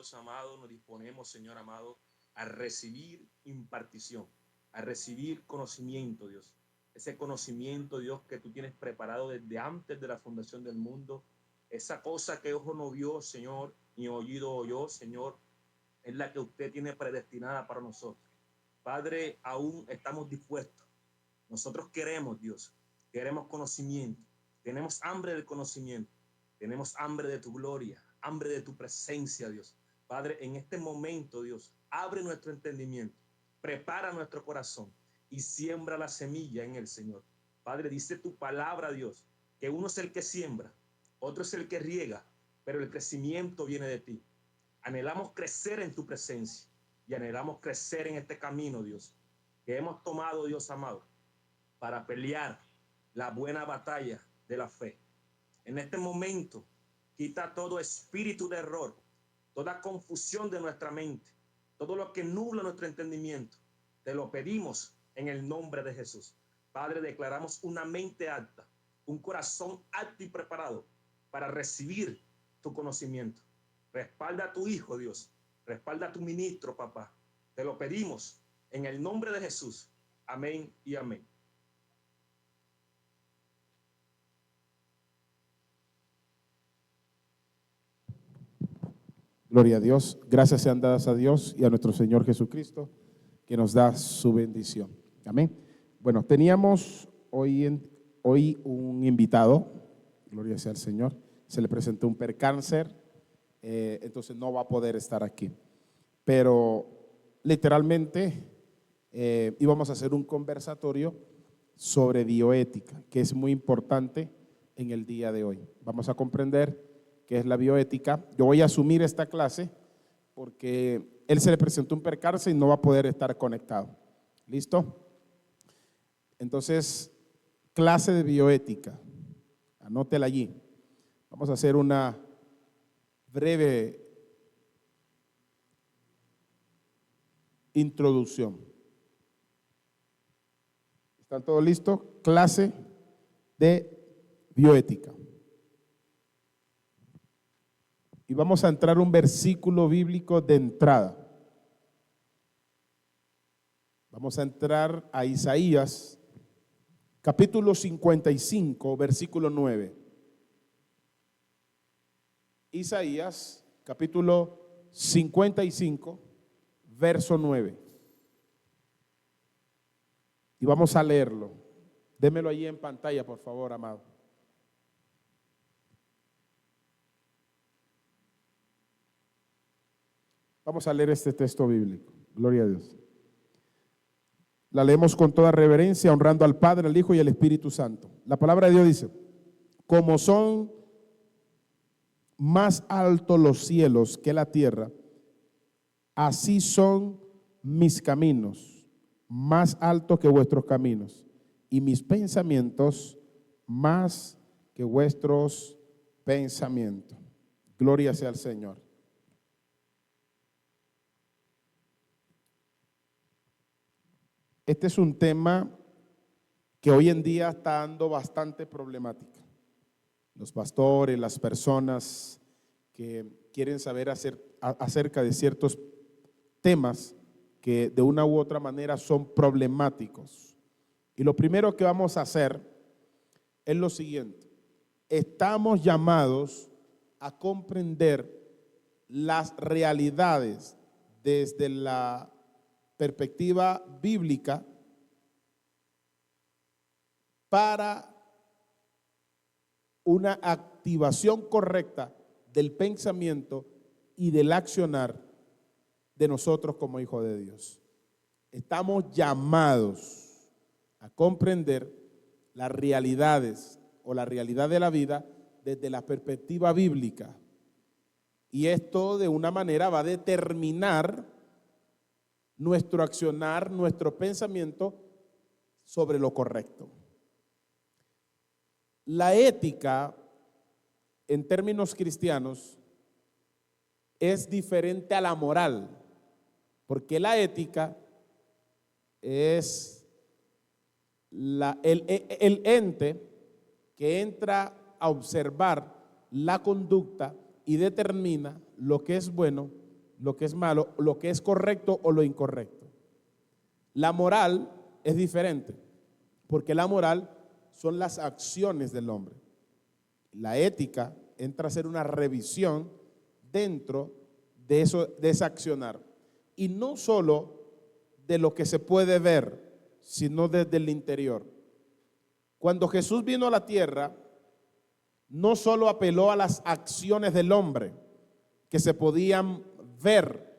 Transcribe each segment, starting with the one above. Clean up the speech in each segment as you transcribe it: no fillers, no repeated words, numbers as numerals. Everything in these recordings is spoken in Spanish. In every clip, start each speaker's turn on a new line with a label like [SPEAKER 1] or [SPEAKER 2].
[SPEAKER 1] Dios amado, nos disponemos, Señor amado, a recibir impartición, a recibir conocimiento, Dios. Ese conocimiento, Dios, que tú tienes preparado desde antes de la fundación del mundo. Esa cosa que ojo no vio, Señor, ni oído oyó, Señor, es la que usted tiene predestinada para nosotros. Padre, aún estamos dispuestos. Nosotros queremos, Dios, queremos conocimiento. Tenemos hambre del conocimiento. Tenemos hambre de tu gloria, hambre de tu presencia, Dios. Padre, en este momento, Dios, abre nuestro entendimiento, prepara nuestro corazón y siembra la semilla en el Señor. Padre, dice tu palabra, Dios, que uno es el que siembra, otro es el que riega, pero el crecimiento viene de ti. Anhelamos crecer en tu presencia y anhelamos crecer en este camino, Dios, que hemos tomado, Dios amado, para pelear la buena batalla de la fe. En este momento, quita todo espíritu de error, toda confusión de nuestra mente, todo lo que nubla nuestro entendimiento. Te lo pedimos en el nombre de Jesús. Padre, declaramos una mente alta, un corazón alto y preparado para recibir tu conocimiento. Respalda a tu Hijo, Dios. Respalda a tu ministro, papá. Te lo pedimos en el nombre de Jesús. Amén y amén.
[SPEAKER 2] Gloria a Dios. Gracias sean dadas a Dios y a nuestro Señor Jesucristo, que nos da su bendición. Amén. Bueno, teníamos hoy un invitado, gloria sea al Señor. Se le presentó un percáncer, entonces no va a poder estar aquí. Pero literalmente íbamos a hacer un conversatorio sobre bioética, que es muy importante en el día de hoy. Vamos a comprender qué es la bioética. Yo voy a asumir esta clase porque él se le presentó un percance y no va a poder estar conectado. ¿Listo? Entonces, clase de bioética. Anótela allí. Vamos a hacer una breve introducción. ¿Están todos listos? Clase de bioética. Y vamos a entrar a un versículo bíblico de entrada. Vamos a entrar a Isaías, capítulo 55, versículo 9. Isaías, capítulo 55, verso 9. Y vamos a leerlo. Démelo allí en pantalla, por favor, amado. Vamos a leer este texto bíblico. Gloria a Dios. La leemos con toda reverencia, honrando al Padre, al Hijo y al Espíritu Santo. La palabra de Dios dice: como son más altos los cielos que la tierra, así son mis caminos, más altos que vuestros caminos, y mis pensamientos más que vuestros pensamientos. Gloria sea al Señor. Este es un tema que hoy en día está dando bastante problemática. Los pastores, las personas que quieren saber acerca de ciertos temas que de una u otra manera son problemáticos. Y lo primero que vamos a hacer es lo siguiente: estamos llamados a comprender las realidades desde la perspectiva bíblica para una activación correcta del pensamiento y del accionar de nosotros como hijos de Dios. Estamos llamados a comprender las realidades o la realidad de la vida desde la perspectiva bíblica. Y esto de una manera va a determinar nuestro accionar, nuestro pensamiento sobre lo correcto. La ética, en términos cristianos, es diferente a la moral, porque la ética es el ente que entra a observar la conducta y determina lo que es bueno lo que es malo, lo que es correcto o lo incorrecto. La moral es diferente, porque la moral son las acciones del hombre. La ética entra a ser una revisión dentro de eso, de ese accionar. Y no solo de lo que se puede ver, sino desde el interior. Cuando Jesús vino a la tierra, no solo apeló a las acciones del hombre que se podían ver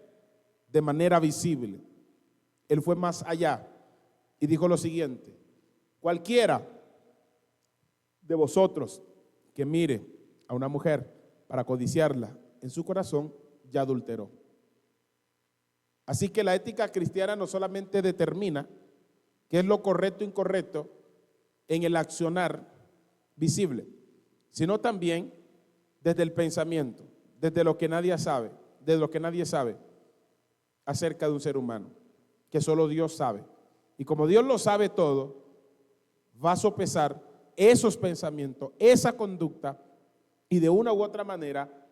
[SPEAKER 2] de manera visible. Él fue más allá y dijo lo siguiente: cualquiera de vosotros que mire a una mujer para codiciarla en su corazón, ya adulteró. Así que la ética cristiana no solamente determina qué es lo correcto e incorrecto en el accionar visible, sino también desde el pensamiento, desde lo que nadie sabe, desde lo que nadie sabe acerca de un ser humano, que solo Dios sabe. Y como Dios lo sabe todo, va a sopesar esos pensamientos, esa conducta, y de una u otra manera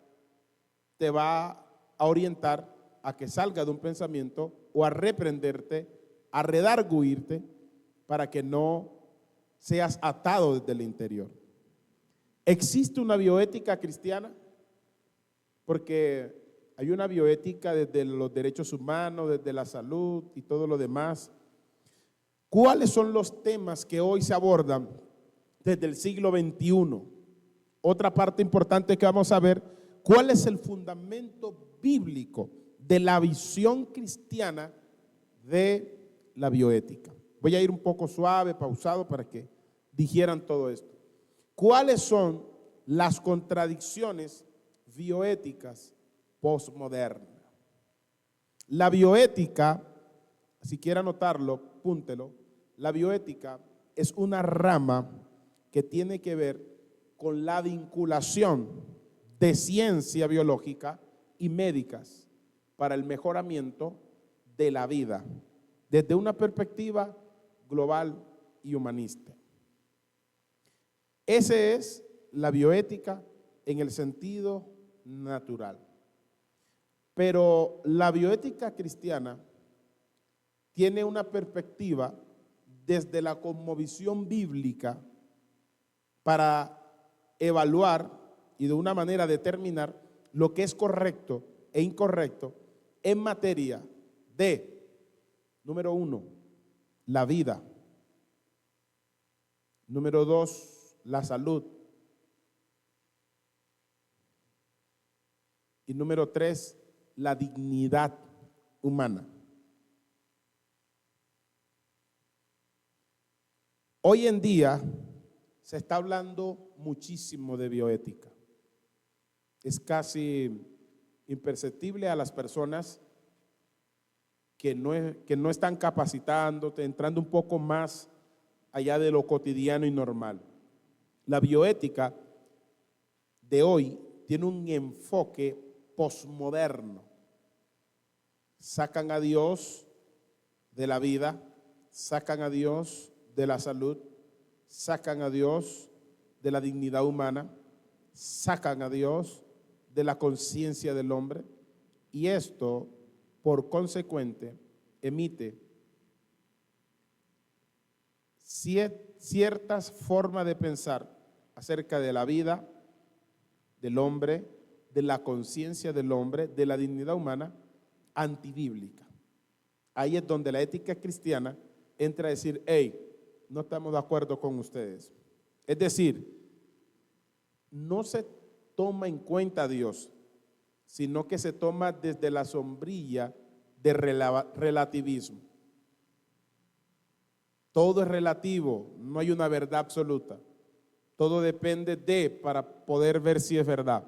[SPEAKER 2] te va a orientar a que salga de un pensamiento o a reprenderte, a redarguirte para que no seas atado desde el interior. ¿Existe una bioética cristiana? Porque hay una bioética desde los derechos humanos, desde la salud y todo lo demás. ¿Cuáles son los temas que hoy se abordan desde el siglo XXI? Otra parte importante que vamos a ver, ¿cuál es el fundamento bíblico de la visión cristiana de la bioética? Voy a ir un poco suave, pausado, para que digieran todo esto. ¿Cuáles son las contradicciones bioéticas postmodernas? La bioética, si quiere anotarlo, púntelo. La bioética es una rama que tiene que ver con la vinculación de ciencia biológica y médicas para el mejoramiento de la vida desde una perspectiva global y humanista. Esa es la bioética en el sentido natural. Pero la bioética cristiana tiene una perspectiva desde la cosmovisión bíblica para evaluar y de una manera determinar lo que es correcto e incorrecto en materia de, número 1, la vida. Número 2, la salud. Y número 3, la dignidad humana. Hoy en día se está hablando muchísimo de bioética. Es casi imperceptible a las personas que no están capacitándote, entrando un poco más allá de lo cotidiano y normal. La bioética de hoy tiene un enfoque posmoderno. Sacan a Dios de la vida, sacan a Dios de la salud, sacan a Dios de la dignidad humana, sacan a Dios de la conciencia del hombre, y esto, por consecuente, emite ciertas formas de pensar acerca de la vida del hombre, de la conciencia del hombre, de la dignidad humana, antibíblica. Ahí es donde la ética cristiana entra a decir: hey, no estamos de acuerdo con ustedes. Es decir, no se toma en cuenta a Dios, sino que se toma desde la sombrilla de relativismo. Todo es relativo, no hay una verdad absoluta. Todo depende de, para poder ver si es verdad.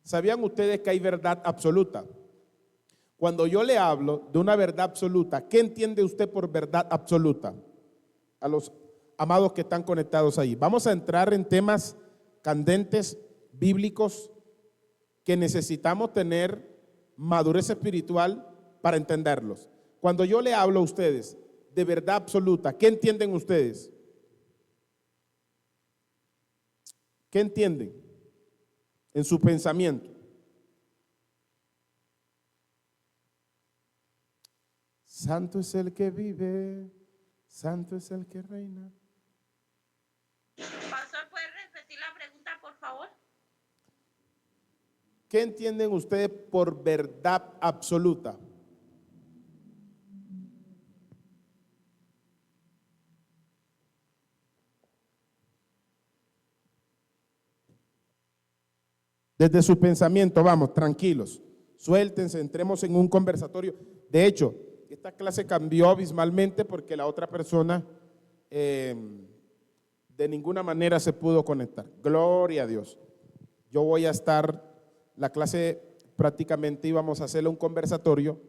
[SPEAKER 2] ¿Sabían ustedes que hay verdad absoluta? Cuando yo le hablo de una verdad absoluta, ¿qué entiende usted por verdad absoluta? A los amados que están conectados ahí. Vamos a entrar en temas candentes, bíblicos, que necesitamos tener madurez espiritual para entenderlos. Cuando yo le hablo a ustedes de verdad absoluta, ¿qué entienden ustedes? ¿Qué entienden en su pensamiento? Santo es el que vive, santo es el que reina.
[SPEAKER 3] Pastor, ¿puede repetir la pregunta, por favor?
[SPEAKER 2] ¿Qué entienden ustedes por verdad absoluta? Desde su pensamiento, vamos, tranquilos, suéltense, entremos en un conversatorio. De hecho, esta clase cambió abismalmente porque la otra persona de ninguna manera se pudo conectar. Gloria a Dios. Yo voy a estar, la clase prácticamente íbamos a hacerle un conversatorio,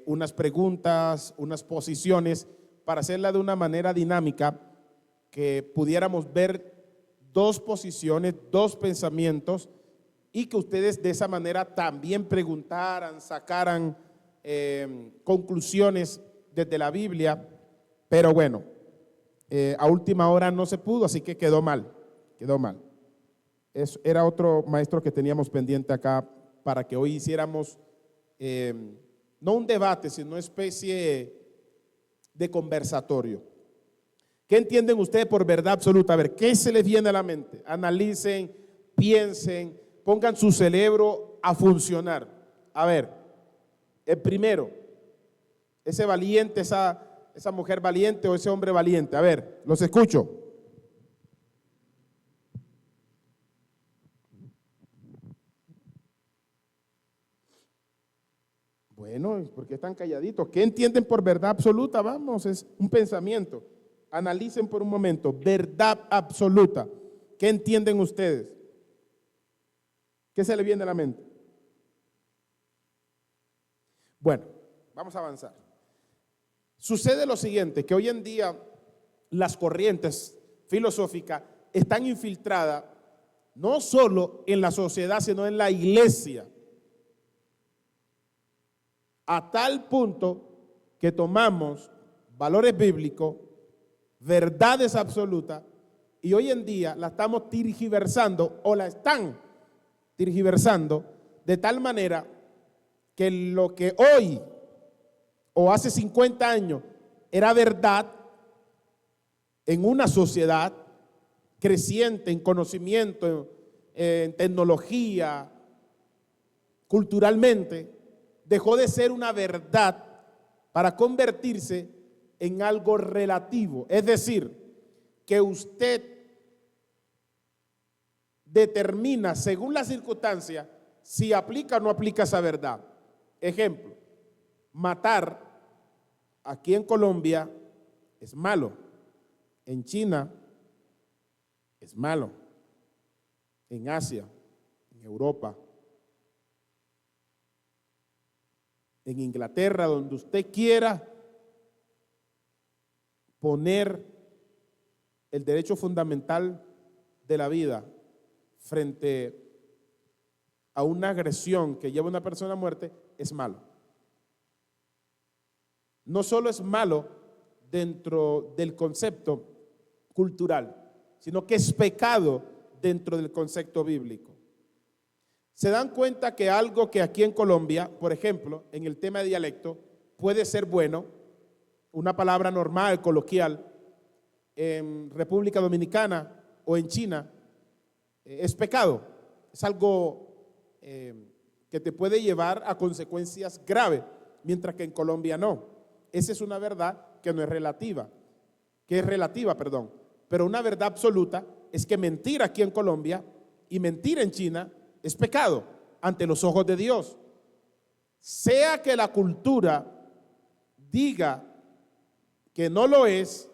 [SPEAKER 2] unas preguntas, unas posiciones, para hacerla de una manera dinámica, que pudiéramos ver dos posiciones, dos pensamientos, y que ustedes de esa manera también preguntaran, sacaran conclusiones desde la Biblia. Pero bueno, a última hora no se pudo, así que quedó mal, quedó mal. Era otro maestro que teníamos pendiente acá para que hoy hiciéramos no un debate, sino una especie de conversatorio. ¿Qué entienden ustedes por verdad absoluta? A ver, ¿qué se les viene a la mente? Analicen, piensen, pongan su cerebro a funcionar. A ver, el primero, ese valiente, esa mujer valiente o ese hombre valiente. A ver, los escucho. Bueno, ¿por qué están calladitos? ¿Qué entienden por verdad absoluta? Vamos, es un pensamiento. Analicen por un momento, verdad absoluta. ¿Qué entienden ustedes? ¿Qué se le viene a la mente? Bueno, vamos a avanzar. Sucede lo siguiente, que hoy en día las corrientes filosóficas están infiltradas no solo en la sociedad, sino en la iglesia, a tal punto que tomamos valores bíblicos, verdades absolutas, y hoy en día la estamos tergiversando o la están tergiversando de tal manera que lo que hoy o hace 50 años era verdad en una sociedad creciente en conocimiento, en tecnología, culturalmente, dejó de ser una verdad para convertirse en algo relativo. Es decir, que usted determina según la circunstancia si aplica o no aplica esa verdad. Ejemplo, matar aquí en Colombia es malo, en China es malo, en Asia, en Europa, en Inglaterra, donde usted quiera poner el derecho fundamental de la vida frente a una agresión que lleva a una persona a muerte, es malo. No solo es malo dentro del concepto cultural, sino que es pecado dentro del concepto bíblico. Se dan cuenta que algo que aquí en Colombia, por ejemplo, en el tema de dialecto, puede ser bueno, una palabra normal, coloquial, en República Dominicana o en China, es pecado, es algo que te puede llevar a consecuencias graves, mientras que en Colombia no. Esa es una verdad que no es relativa, pero una verdad absoluta es que mentir aquí en Colombia y mentir en China es pecado ante los ojos de Dios. Sea que la cultura diga que no lo es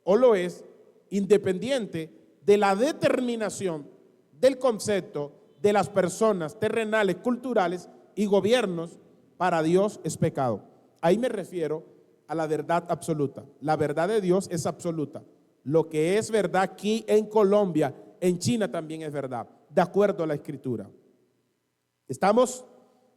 [SPEAKER 2] o lo es, independiente de la determinación del concepto de las personas terrenales, culturales y gobiernos, para Dios es pecado. Ahí me refiero a la verdad absoluta. La verdad de Dios es absoluta. Lo que es verdad aquí en Colombia, en China también es verdad, de acuerdo a la Escritura. ¿Estamos?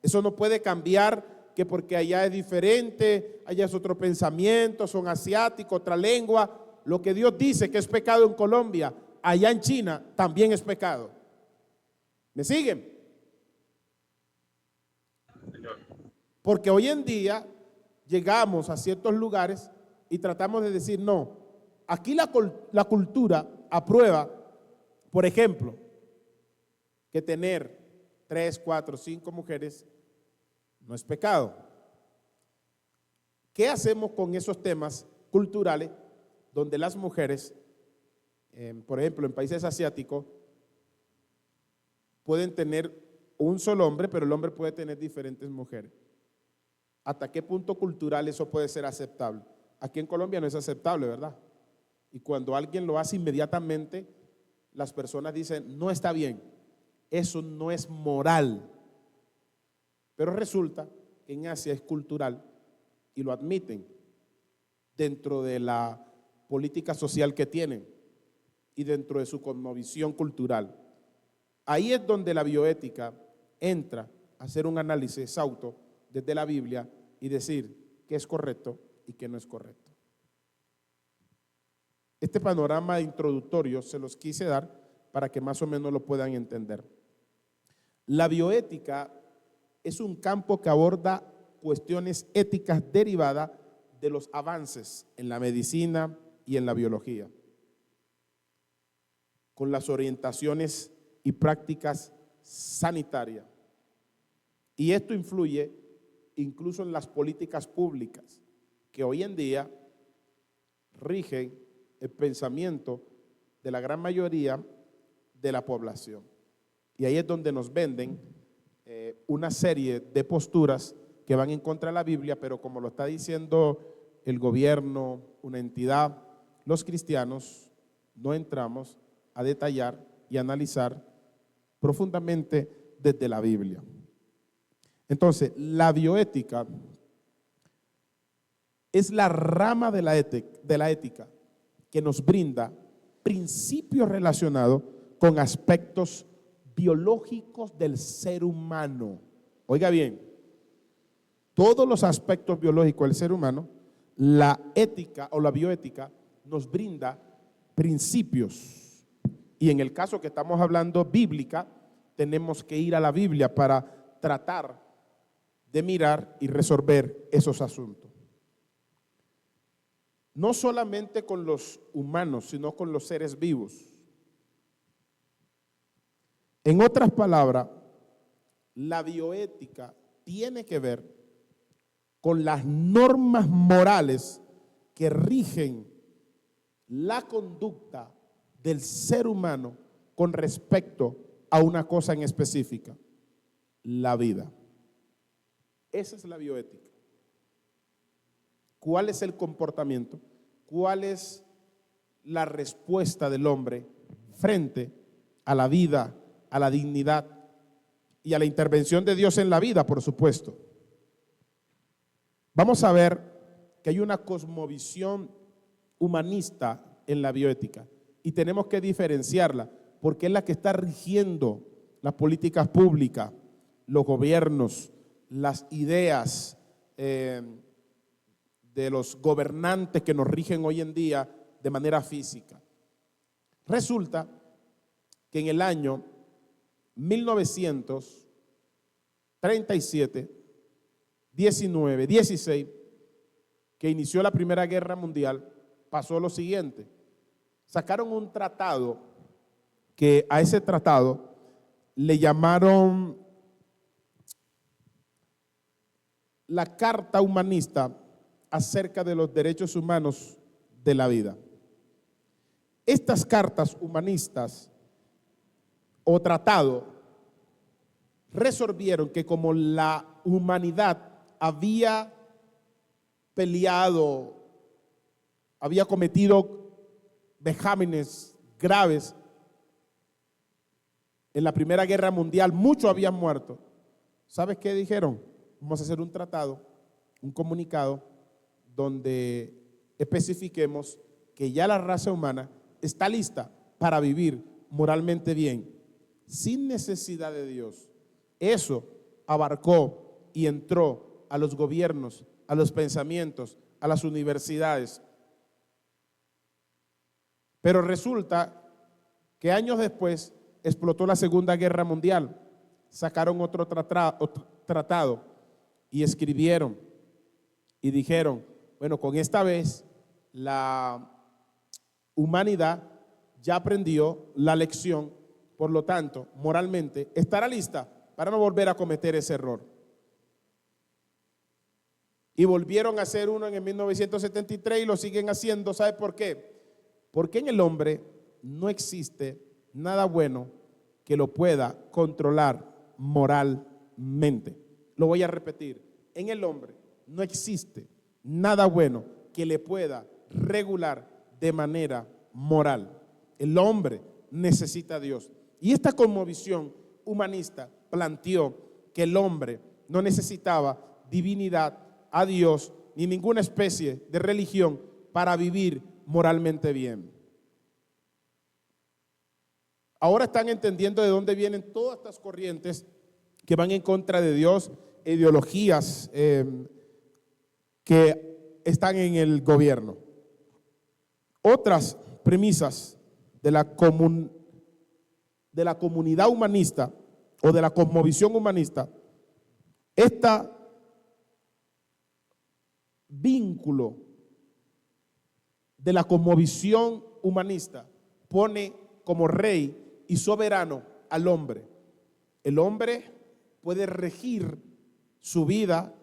[SPEAKER 2] Eso no puede cambiar, que porque allá es diferente, allá es otro pensamiento, son asiáticos, otra lengua. Lo que Dios dice que es pecado en Colombia, allá en China también es pecado. ¿Me siguen? Porque hoy en día llegamos a ciertos lugares y tratamos de decir, no, aquí la cultura aprueba, por ejemplo, que tener 3, 4, 5 mujeres no es pecado. ¿Qué hacemos con esos temas culturales donde las mujeres, por ejemplo, en países asiáticos, pueden tener un solo hombre, pero el hombre puede tener diferentes mujeres? ¿Hasta qué punto cultural eso puede ser aceptable? Aquí en Colombia no es aceptable, ¿verdad? Y cuando alguien lo hace inmediatamente, las personas dicen, no está bien, eso no es moral. Pero resulta que en Asia es cultural y lo admiten dentro de la política social que tienen y dentro de su cosmovisión cultural. Ahí es donde la bioética entra a hacer un análisis exhausto desde la Biblia y decir qué es correcto y qué no es correcto. Este panorama introductorio se los quise dar para que más o menos lo puedan entender. La bioética es un campo que aborda cuestiones éticas derivadas de los avances en la medicina y en la biología, con las orientaciones y prácticas sanitarias. Y esto influye incluso en las políticas públicas que hoy en día rigen el pensamiento de la gran mayoría de la población. Y ahí es donde nos venden una serie de posturas que van en contra de la Biblia, pero como lo está diciendo el gobierno, una entidad, los cristianos no entramos a detallar y analizar profundamente desde la Biblia. Entonces, la bioética es la rama de la ética que nos brinda principios relacionados con aspectos biológicos del ser humano. Oiga bien, todos los aspectos biológicos del ser humano, la ética o la bioética nos brinda principios. Y en el caso que estamos hablando bíblica, tenemos que ir a la Biblia para tratar de mirar y resolver esos asuntos. No solamente con los humanos, sino con los seres vivos. En otras palabras, la bioética tiene que ver con las normas morales que rigen la conducta del ser humano con respecto a una cosa en específica, la vida. Esa es la bioética. ¿Cuál es el comportamiento? ¿Cuál es la respuesta del hombre frente a la vida, a la dignidad y a la intervención de Dios en la vida, por supuesto? Vamos a ver que hay una cosmovisión humanista en la bioética y tenemos que diferenciarla porque es la que está rigiendo las políticas públicas, los gobiernos, las ideas de los gobernantes que nos rigen hoy en día de manera física. Resulta que en el año 1937, 19, 16, que inició la Primera Guerra Mundial, pasó lo siguiente. Sacaron un tratado que a ese tratado le llamaron la Carta Humanista acerca de los derechos humanos de la vida. Estas cartas humanistas o tratado resolvieron que como la humanidad había peleado, había cometido vejámenes graves en la Primera Guerra Mundial, muchos habían muerto. ¿Sabes qué dijeron? Vamos a hacer un tratado, un comunicado, donde especifiquemos que ya la raza humana está lista para vivir moralmente bien, sin necesidad de Dios. Eso abarcó y entró a los gobiernos, a los pensamientos, a las universidades. Pero resulta que años después explotó la Segunda Guerra Mundial, sacaron otro tratado y escribieron y dijeron, bueno, con esta vez la humanidad ya aprendió la lección, por lo tanto, moralmente, estará lista para no volver a cometer ese error. Y volvieron a hacer uno en el 1973 y lo siguen haciendo. ¿Sabe por qué? Porque en el hombre no existe nada bueno que lo pueda controlar moralmente. Lo voy a repetir. En el hombre no existe nada bueno que le pueda regular de manera moral. El hombre necesita a Dios. Y esta cosmovisión humanista planteó que el hombre no necesitaba divinidad, a Dios, ni ninguna especie de religión para vivir moralmente bien. Ahora están entendiendo de dónde vienen todas estas corrientes que van en contra de Dios, ideologías que están en el gobierno. Otras premisas de la comunidad humanista o de la cosmovisión humanista, esta vínculo de la cosmovisión humanista pone como rey y soberano al hombre. El hombre puede regir su vida,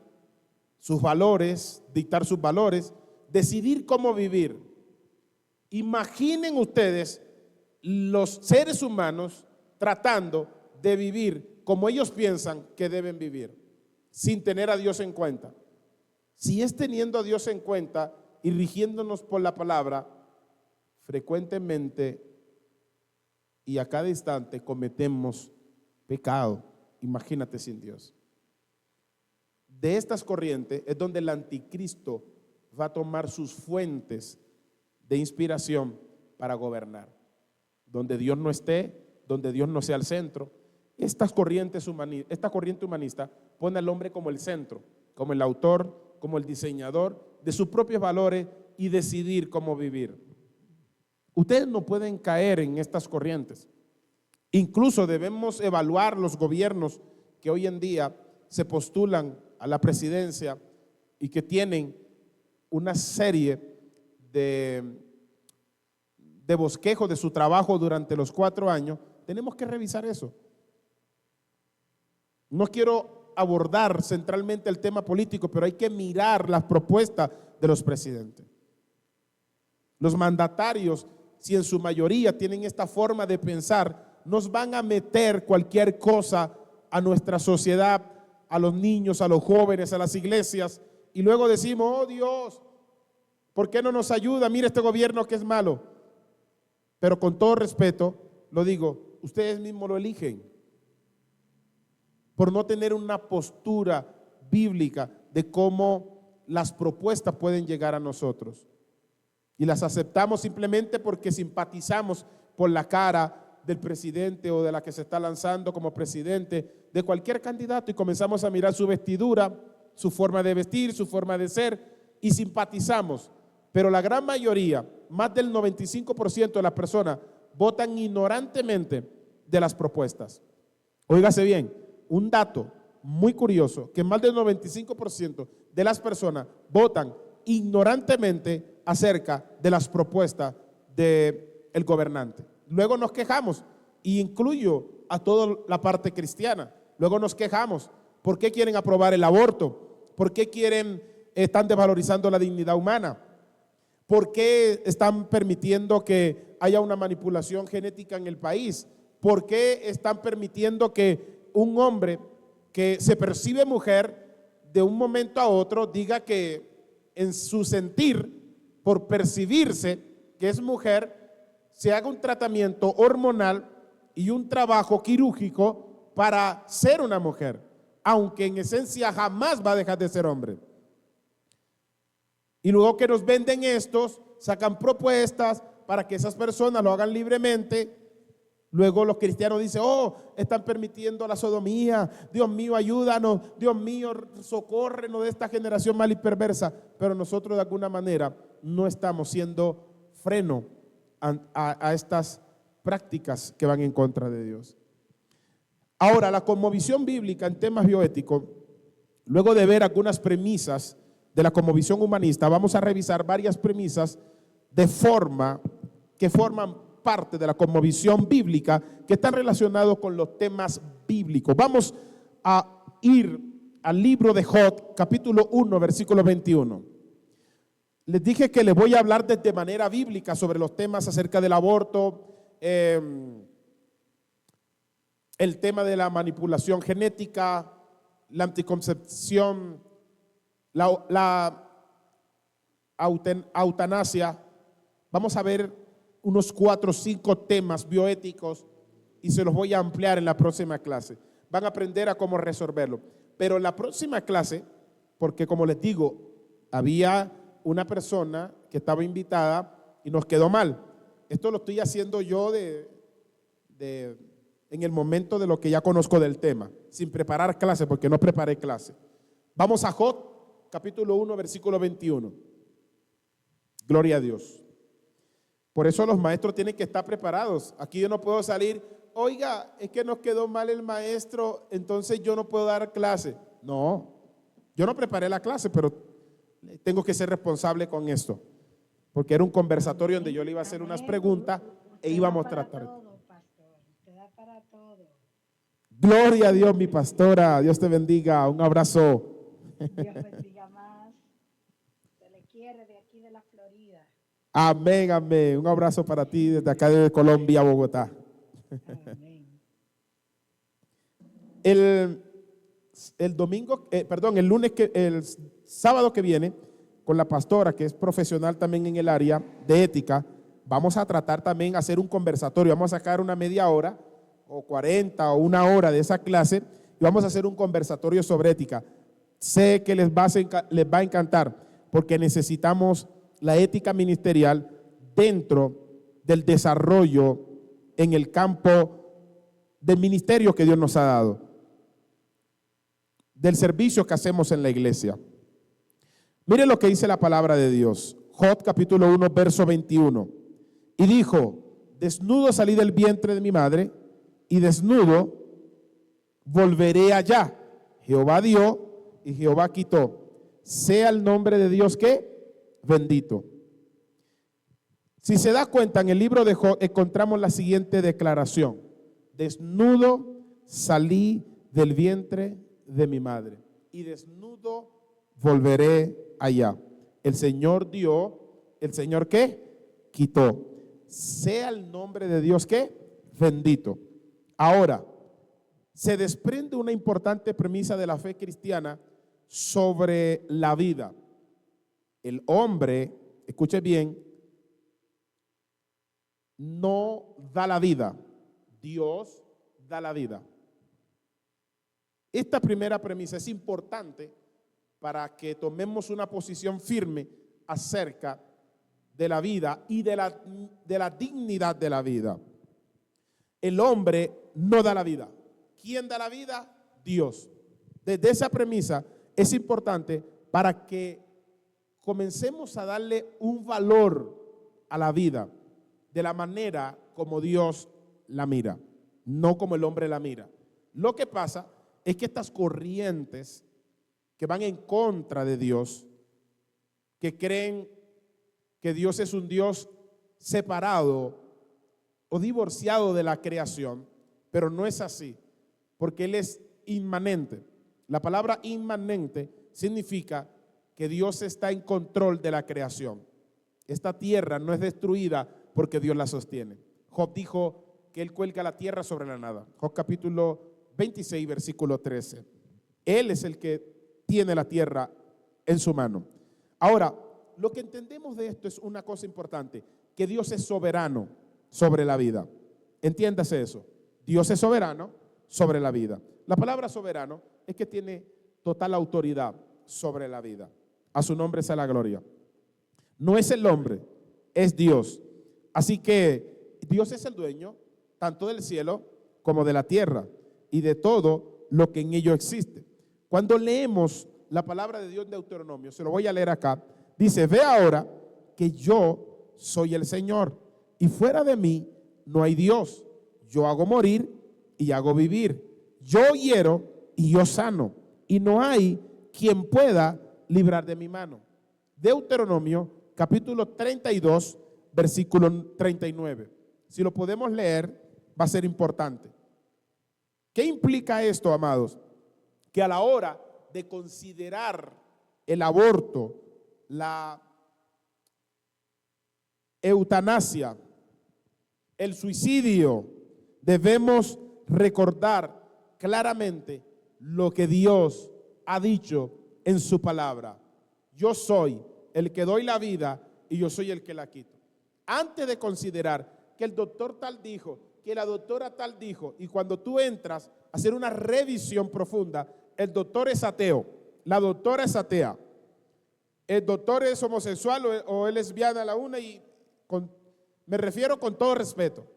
[SPEAKER 2] sus valores, dictar sus valores, decidir cómo vivir. Imaginen ustedes los seres humanos tratando de vivir como ellos piensan que deben vivir, sin tener a Dios en cuenta. Si es teniendo a Dios en cuenta y rigiéndonos por la palabra, frecuentemente y a cada instante cometemos pecado. Imagínate sin Dios. De estas corrientes es donde el anticristo va a tomar sus fuentes de inspiración para gobernar. Donde Dios no esté, donde Dios no sea el centro. Esta corriente humanista pone al hombre como el centro, como el autor, como el diseñador de sus propios valores y decidir cómo vivir. Ustedes no pueden caer en estas corrientes. Incluso debemos evaluar los gobiernos que hoy en día se postulan a la presidencia y que tienen una serie de bosquejos de su trabajo durante los 4 años. Tenemos que revisar eso. No quiero abordar centralmente el tema político, pero hay que mirar las propuestas de los presidentes. Los mandatarios, si en su mayoría tienen esta forma de pensar, nos van a meter cualquier cosa a nuestra sociedad, a los niños, a los jóvenes, a las iglesias, y luego decimos, oh Dios, ¿por qué no nos ayuda? Mira este gobierno que es malo. Pero con todo respeto, lo digo, ustedes mismos lo eligen por no tener una postura bíblica de cómo las propuestas pueden llegar a nosotros. Y las aceptamos simplemente porque simpatizamos por la cara del presidente o de la que se está lanzando como presidente, de cualquier candidato, y comenzamos a mirar su vestidura, su forma de vestir, su forma de ser, y simpatizamos. Pero la gran mayoría, más del 95% de las personas, votan ignorantemente de las propuestas. Óigase bien, un dato muy curioso, que más del 95% de las personas votan ignorantemente acerca de las propuestas del gobernante. Luego nos quejamos, y incluyo a toda la parte cristiana. Luego nos quejamos, ¿por qué quieren aprobar el aborto? ¿Por qué están desvalorizando la dignidad humana? ¿Por qué están permitiendo que haya una manipulación genética en el país? ¿Por qué están permitiendo que un hombre que se percibe mujer de un momento a otro diga que en su sentir, por percibirse que es mujer, se haga un tratamiento hormonal y un trabajo quirúrgico para ser una mujer, aunque en esencia jamás va a dejar de ser hombre? Y luego que nos venden estos, sacan propuestas para que esas personas lo hagan libremente. Luego los cristianos dicen, oh, están permitiendo la sodomía, Dios mío, ayúdanos, Dios mío, socórrenos de esta generación mal y perversa. Pero nosotros de alguna manera no estamos siendo freno a estas prácticas que van en contra de Dios. Ahora, la cosmovisión bíblica en temas bioéticos, luego de ver algunas premisas de la cosmovisión humanista, vamos a revisar varias premisas que forman parte de la cosmovisión bíblica, que están relacionados con los temas bíblicos. Vamos a ir al libro de Job, capítulo 1, versículo 21. Les dije que les voy a hablar de manera bíblica sobre los temas acerca del aborto, el tema de la manipulación genética, la anticoncepción, la eutanasia. Vamos a ver unos 4 o 5 temas bioéticos y se los voy a ampliar en la próxima clase. Van a aprender a cómo resolverlo. Pero en la próxima clase, porque como les digo, había una persona que estaba invitada y nos quedó mal. Esto lo estoy haciendo yo en el momento de lo que ya conozco del tema, sin preparar clase, porque no preparé clase. Vamos a Job, capítulo 1, versículo 21. Gloria a Dios. Por eso los maestros tienen que estar preparados. Aquí yo no puedo salir, oiga, es que nos quedó mal el maestro, entonces yo no puedo dar clase. No, yo no preparé la clase, pero tengo que ser responsable con esto, porque era un conversatorio donde yo le iba a hacer unas preguntas e íbamos a tratar.
[SPEAKER 4] Usted da para todo.
[SPEAKER 2] Gloria a Dios, mi pastora. Dios te bendiga. Un abrazo.
[SPEAKER 4] Dios bendiga más. Se le quiere de aquí de la Florida.
[SPEAKER 2] Amén, amén. Un abrazo para ti desde acá de Colombia, Bogotá.
[SPEAKER 4] Amén.
[SPEAKER 2] El sábado que viene, con la pastora, que es profesional también en el área de ética, vamos a tratar también hacer un conversatorio. Vamos a sacar una media hora, o 40 o una hora de esa clase, y vamos a hacer un conversatorio sobre ética. Sé que les va a encantar, porque necesitamos la ética ministerial dentro del desarrollo en el campo del ministerio que Dios nos ha dado, del servicio que hacemos en la iglesia. Mire lo que dice la palabra de Dios. Job capítulo 1, verso 21. Y dijo: desnudo salí del vientre de mi madre, y desnudo volveré allá. Jehová dio y Jehová quitó. Sea el nombre de Dios que bendito. Si se da cuenta, en el libro de Job encontramos la siguiente declaración: desnudo salí del vientre de mi madre, y desnudo volveré allá. El Señor dio, el Señor ¿qué? Quitó. Sea el nombre de Dios ¿qué? Bendito. Ahora, se desprende una importante premisa de la fe cristiana sobre la vida. El hombre, escuche bien, no da la vida, Dios da la vida. Esta primera premisa es importante para que tomemos una posición firme acerca de la vida y de la dignidad de la vida. El hombre no da la vida. ¿Quién da la vida? Dios. Desde esa premisa es importante para que comencemos a darle un valor a la vida de la manera como Dios la mira, no como el hombre la mira. Lo que pasa es que estas corrientes que van en contra de Dios, que creen que Dios es un Dios separado o divorciado de la creación, pero no es así, porque Él es inmanente. La palabra inmanente significa que Dios está en control de la creación. Esta tierra no es destruida porque Dios la sostiene. Job dijo que Él cuelga la tierra sobre la nada. Job capítulo 26, versículo 13. Él es el que tiene la tierra en su mano. Ahora, lo que entendemos de esto es una cosa importante, que Dios es soberano sobre la vida. Entiéndase eso. Dios es soberano sobre la vida. La palabra soberano es que tiene total autoridad sobre la vida. A su nombre sea la gloria. No es el hombre, es Dios. Así que Dios es el dueño tanto del cielo como de la tierra y de todo lo que en ello existe. Cuando leemos la palabra de Dios en Deuteronomio, se lo voy a leer acá, dice: ve ahora que yo soy el Señor y fuera de mí no hay Dios. Yo hago morir y hago vivir. Yo hiero y yo sano, y no hay quien pueda librar de mi mano. Deuteronomio capítulo 32, versículo 39. Si lo podemos leer, va a ser importante. ¿Qué implica esto, amados? Que a la hora de considerar el aborto, la eutanasia, el suicidio, debemos recordar claramente lo que Dios ha dicho en su palabra. Yo soy el que doy la vida y yo soy el que la quito. Antes de considerar que el doctor tal dijo, que la doctora tal dijo, y cuando tú entras a hacer una revisión profunda, el doctor es ateo, la doctora es atea, el doctor es homosexual o es lesbiana a la una, y me refiero con todo respeto,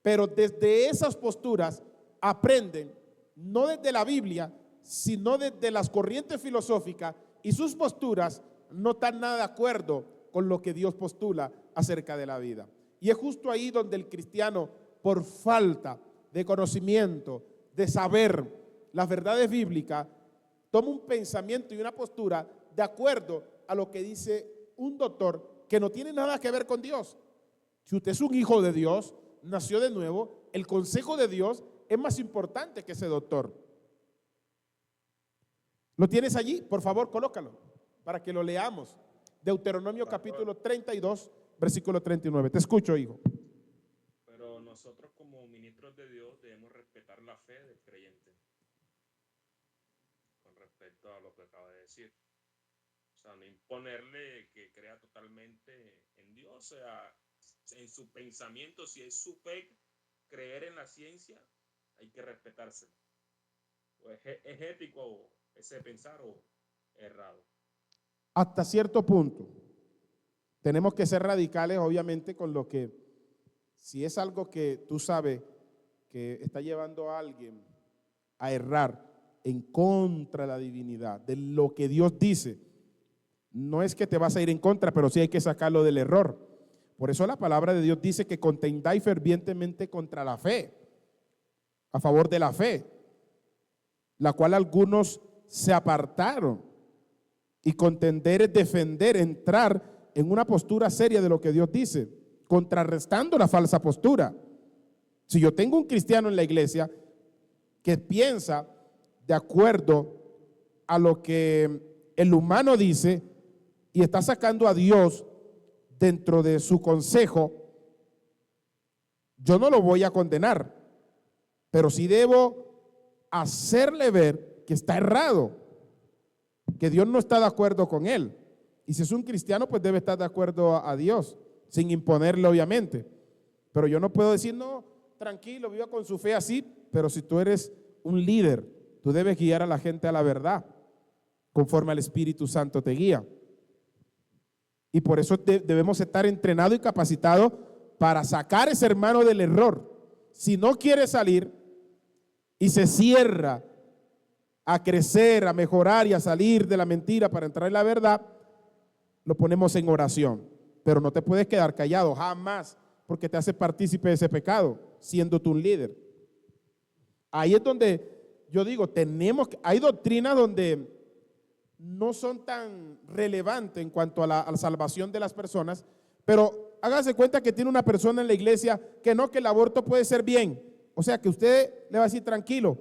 [SPEAKER 2] pero desde esas posturas aprenden, no desde la Biblia, sino desde las corrientes filosóficas, y sus posturas no están nada de acuerdo con lo que Dios postula acerca de la vida. Y es justo ahí donde el cristiano, por falta de conocimiento, de saber las verdades bíblicas, toma un pensamiento y una postura de acuerdo a lo que dice un doctor que no tiene nada que ver con Dios. Si usted es un hijo de Dios, nació de nuevo, el consejo de Dios es más importante que ese doctor. ¿Lo tienes allí? Por favor, colócalo para que lo leamos. Deuteronomio capítulo 32, versículo 39. Te escucho, hijo.
[SPEAKER 1] Pero nosotros como ministros de Dios debemos respetar la fe del creyente con respecto a lo que acaba de decir. O sea, no imponerle que crea totalmente en Dios, o sea, en su pensamiento, si es su fe, creer en la ciencia, hay que respetárselo. O es ético ese pensar o errado.
[SPEAKER 2] Hasta cierto punto. Tenemos que ser radicales, obviamente, con lo que, si es algo que tú sabes que está llevando a alguien a errar en contra de la divinidad, de lo que Dios dice, no es que te vas a ir en contra, pero sí hay que sacarlo del error. Por eso la palabra de Dios dice que contendáis fervientemente contra la fe, a favor de la fe, la cual algunos se apartaron. Y contender es defender, entrar en una postura seria de lo que Dios dice, contrarrestando la falsa postura. Si yo tengo un cristiano en la iglesia que piensa de acuerdo a lo que el humano dice y está sacando a Dios dentro de su consejo, yo no lo voy a condenar, pero sí debo hacerle ver que está errado, que Dios no está de acuerdo con él. Y si es un cristiano, pues debe estar de acuerdo a Dios, sin imponerle obviamente. Pero yo no puedo decir, no, tranquilo, viva con su fe así, pero si tú eres un líder, tú debes guiar a la gente a la verdad, conforme al Espíritu Santo te guía. Y por eso debemos estar entrenados y capacitados para sacar a ese hermano del error. Si no quiere salir y se cierra a crecer, a mejorar y a salir de la mentira para entrar en la verdad, lo ponemos en oración. Pero no te puedes quedar callado jamás, porque te hace partícipe de ese pecado, siendo tú un líder. Ahí es donde yo digo, hay doctrinas donde no son tan relevantes en cuanto a la salvación de las personas, pero hágase cuenta que tiene una persona en la iglesia que el aborto puede ser bien. O sea, que usted le va a decir, tranquilo,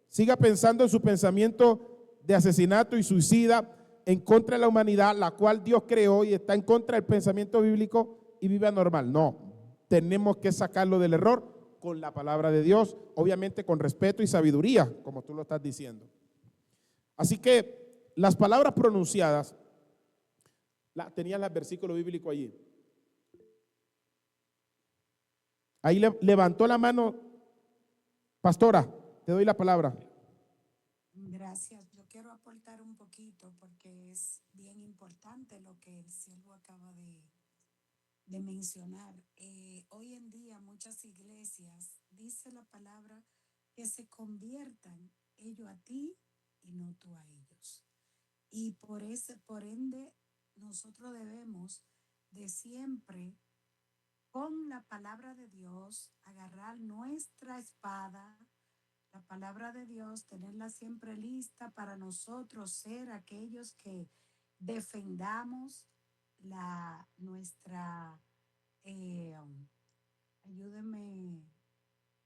[SPEAKER 2] siga pensando en su pensamiento de asesinato y suicida en contra de la humanidad, la cual Dios creó, y está en contra del pensamiento bíblico, y viva normal. No, tenemos que sacarlo del error con la palabra de Dios, obviamente con respeto y sabiduría, como tú lo estás diciendo. Así que las palabras pronunciadas, tenían el versículo bíblico allí. Ahí levantó la mano, pastora, te doy la palabra.
[SPEAKER 5] Gracias. Yo quiero aportar un poquito porque es bien importante lo que el siervo acaba de mencionar. Hoy en día muchas iglesias, dice la palabra, que se conviertan ellos a ti y no tú a ellos. Y por ende, nosotros debemos de siempre, con la palabra de Dios, agarrar nuestra espada, la palabra de Dios, tenerla siempre lista para nosotros ser aquellos que defendamos nuestra, ayúdeme,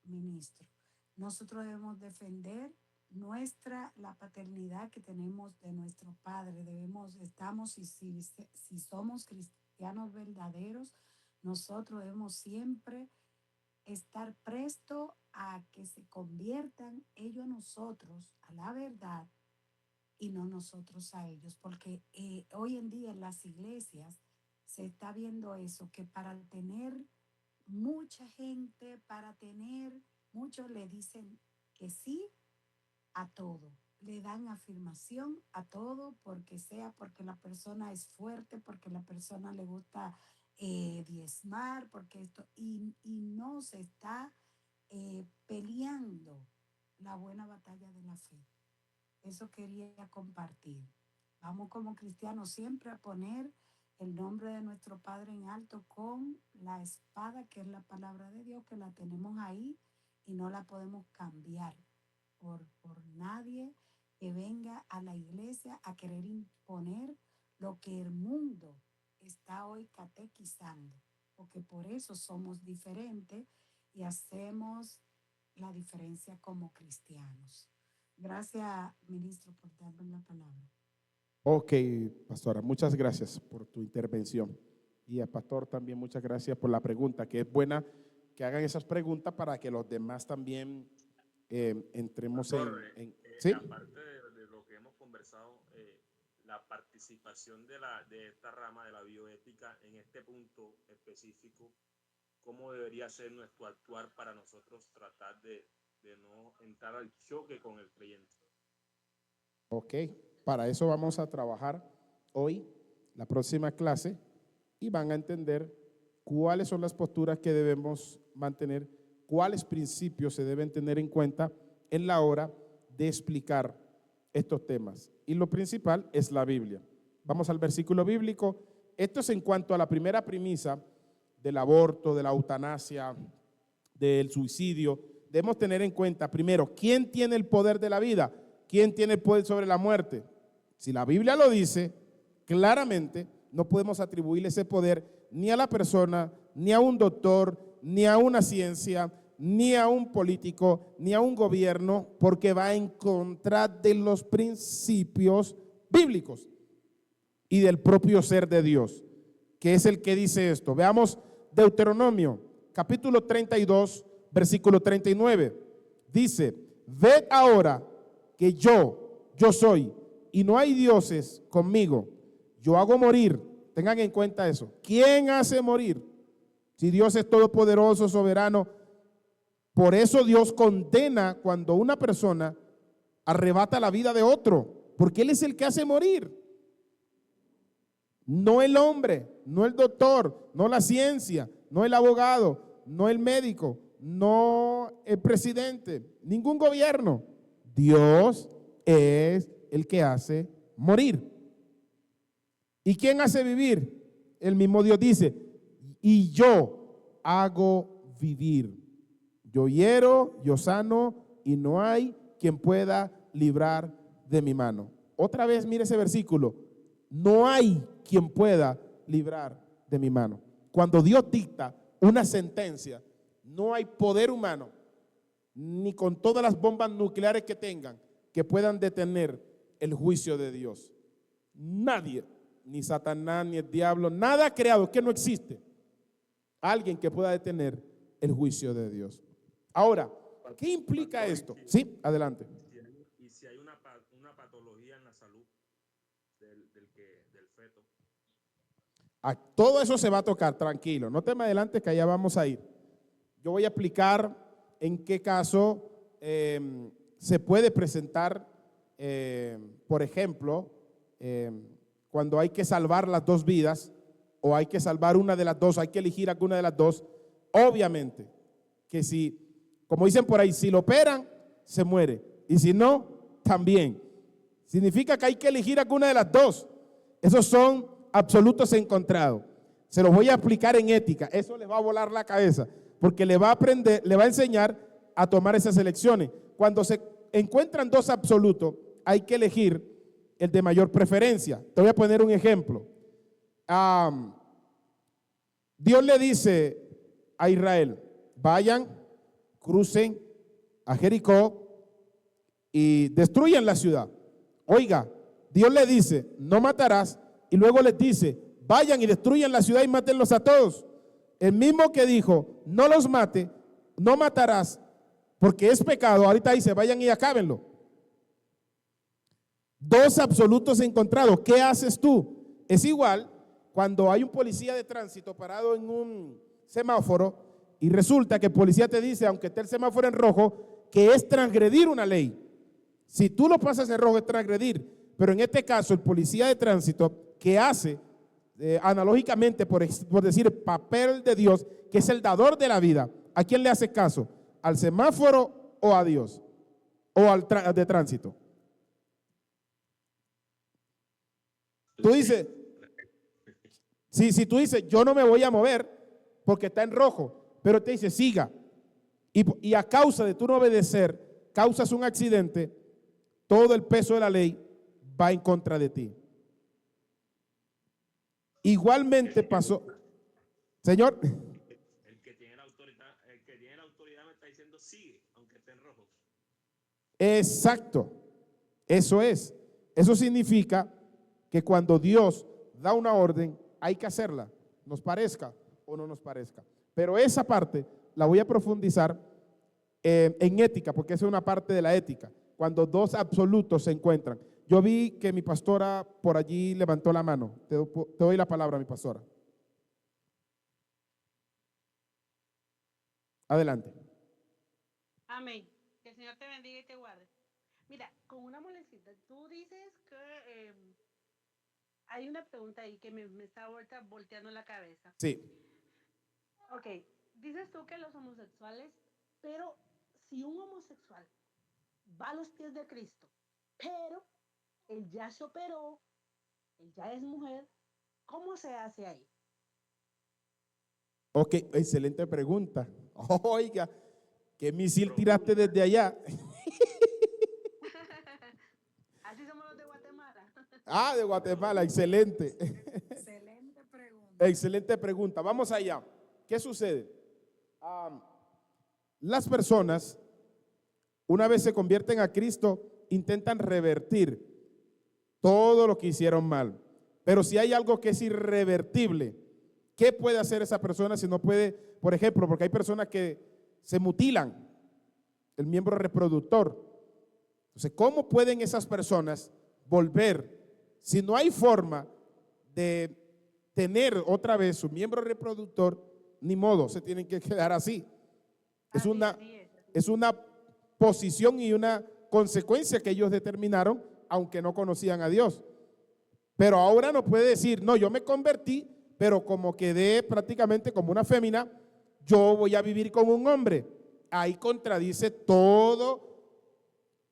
[SPEAKER 5] ministro, nosotros debemos defender la paternidad que tenemos de nuestro Padre. Si somos cristianos verdaderos, nosotros debemos siempre estar presto a que se conviertan ellos a nosotros, a la verdad, y no nosotros a ellos, porque hoy en día en las iglesias se está viendo eso, que para tener mucha gente, muchos le dicen que sí a todo, le dan afirmación a todo, porque la persona es fuerte, porque la persona le gusta diezmar, y no se está peleando la buena batalla de la fe. Eso quería compartir. Vamos como cristianos siempre a poner el nombre de nuestro Padre en alto con la espada, que es la palabra de Dios, que la tenemos ahí y no la podemos cambiar por nadie que venga a la iglesia a querer imponer lo que el mundo está hoy catequizando, porque por eso somos diferentes y hacemos la diferencia como cristianos. Gracias, ministro, por darme la palabra.
[SPEAKER 2] Ok, pastora, muchas gracias por tu intervención. Y al pastor también muchas gracias por la pregunta, que es buena que hagan esas preguntas para que los demás también entremos
[SPEAKER 1] Pastor,
[SPEAKER 2] ¿sí?
[SPEAKER 1] aparte de lo que hemos conversado, la participación de esta rama de la bioética en este punto específico, ¿cómo debería ser nuestro actuar para nosotros tratar de no entrar al choque con el creyente?
[SPEAKER 2] Ok, para eso vamos a trabajar hoy, la próxima clase, y van a entender cuáles son las posturas que debemos mantener, cuáles principios se deben tener en cuenta en la hora de explicar estos temas. Y lo principal es la Biblia. Vamos al versículo bíblico. Esto es en cuanto a la primera premisa del aborto, de la eutanasia, del suicidio. Debemos tener en cuenta, primero, ¿quién tiene el poder de la vida? ¿Quién tiene el poder sobre la muerte? Si la Biblia lo dice claramente, no podemos atribuirle ese poder ni a la persona, ni a un doctor, ni a una ciencia, ni a un político, ni a un gobierno, porque va en contra de los principios bíblicos y del propio ser de Dios, que es el que dice esto. Veamos Deuteronomio, capítulo 32, versículo 39. Dice: ved ahora que yo soy, y no hay dioses conmigo. Yo hago morir. Tengan en cuenta eso. ¿Quién hace morir? Si Dios es todopoderoso, soberano. Por eso Dios condena cuando una persona arrebata la vida de otro, porque Él es el que hace morir. No el hombre, no el doctor, no la ciencia, no el abogado, no el médico, no el presidente, ningún gobierno. Dios es el que hace morir. ¿Y quién hace vivir? El mismo Dios dice: y yo hago vivir. Yo hiero, yo sano, y no hay quien pueda librar de mi mano. Otra vez, mire ese versículo: no hay quien pueda librar de mi mano. Cuando Dios dicta una sentencia, no hay poder humano, ni con todas las bombas nucleares que tengan, que puedan detener el juicio de Dios. Nadie, ni Satanás, ni el diablo, nada creado, que no existe alguien que pueda detener el juicio de Dios. Ahora, ¿qué implica esto? Sí, adelante.
[SPEAKER 1] Y si hay una patología en la salud del feto.
[SPEAKER 2] Todo eso se va a tocar, tranquilo, no te me adelantes, que allá vamos a ir. Yo voy a explicar en qué caso se puede presentar, por ejemplo, cuando hay que salvar las dos vidas, o hay que salvar una de las dos, hay que elegir alguna de las dos. Obviamente que si, como dicen por ahí, si lo operan, se muere, y si no, también. Significa que hay que elegir alguna de las dos. Esos son absolutos encontrados. Se los voy a explicar en ética. Eso les va a volar la cabeza, porque le va a enseñar a tomar esas elecciones. Cuando se encuentran dos absolutos, hay que elegir el de mayor preferencia. Te voy a poner un ejemplo. Dios le dice a Israel, vayan, crucen a Jericó y destruyan la ciudad. Oiga, Dios le dice, no matarás, y luego les dice, vayan y destruyan la ciudad y mátenlos a todos. El mismo que dijo, no los mate, no matarás, porque es pecado, ahorita dice, vayan y acábenlo. Dos absolutos encontrados. ¿Qué haces tú? Es igual cuando hay un policía de tránsito parado en un semáforo y resulta que el policía te dice, aunque esté el semáforo en rojo, que es transgredir una ley. Si tú lo pasas en rojo es transgredir, pero en este caso el policía de tránsito que hace analógicamente, por decir, el papel de Dios, que es el dador de la vida, ¿a quién le hace caso? ¿Al semáforo o a Dios? ¿O al de tránsito? Tú dices, si tú dices, yo no me voy a mover porque está en rojo, pero te dice, siga, y a causa de tú no obedecer, causas un accidente, todo el peso de la ley va en contra de ti. Igualmente pasó, señor.
[SPEAKER 1] El que tiene la autoridad me está diciendo sigue, aunque esté en rojo.
[SPEAKER 2] Exacto, eso es. Eso significa que cuando Dios da una orden, hay que hacerla, nos parezca o no nos parezca. Pero esa parte la voy a profundizar en ética, porque esa es una parte de la ética, cuando dos absolutos se encuentran. Yo vi que mi pastora por allí levantó la mano. Te doy la palabra, mi pastora. Adelante.
[SPEAKER 3] Amén. Que el Señor te bendiga y te guarde. Mira, con una molestita, tú dices que hay una pregunta ahí que me está ahorita volteando la cabeza.
[SPEAKER 2] Sí.
[SPEAKER 3] Ok, dices tú que los homosexuales, pero si un homosexual va a los pies de Cristo, pero él ya se operó, él ya es mujer, ¿cómo se hace ahí?
[SPEAKER 2] Ok, excelente pregunta. Oiga, ¿qué misil tiraste desde allá?
[SPEAKER 3] Así somos los de Guatemala.
[SPEAKER 2] Ah, de Guatemala, excelente.
[SPEAKER 5] Excelente pregunta.
[SPEAKER 2] Excelente pregunta. Vamos allá. ¿Qué sucede? Las personas, una vez se convierten a Cristo, intentan revertir todo lo que hicieron mal. Pero si hay algo que es irrevertible, ¿qué puede hacer esa persona si no puede? Por ejemplo, porque hay personas que se mutilan el miembro reproductor. Entonces, ¿cómo pueden esas personas volver? Si no hay forma de tener otra vez su miembro reproductor, ni modo, se tienen que quedar así. Es una posición y una consecuencia que ellos determinaron, aunque no conocían a Dios. Pero ahora no puede decir, no, yo me convertí, pero como quedé prácticamente como una fémina, yo voy a vivir como un hombre. Ahí contradice todo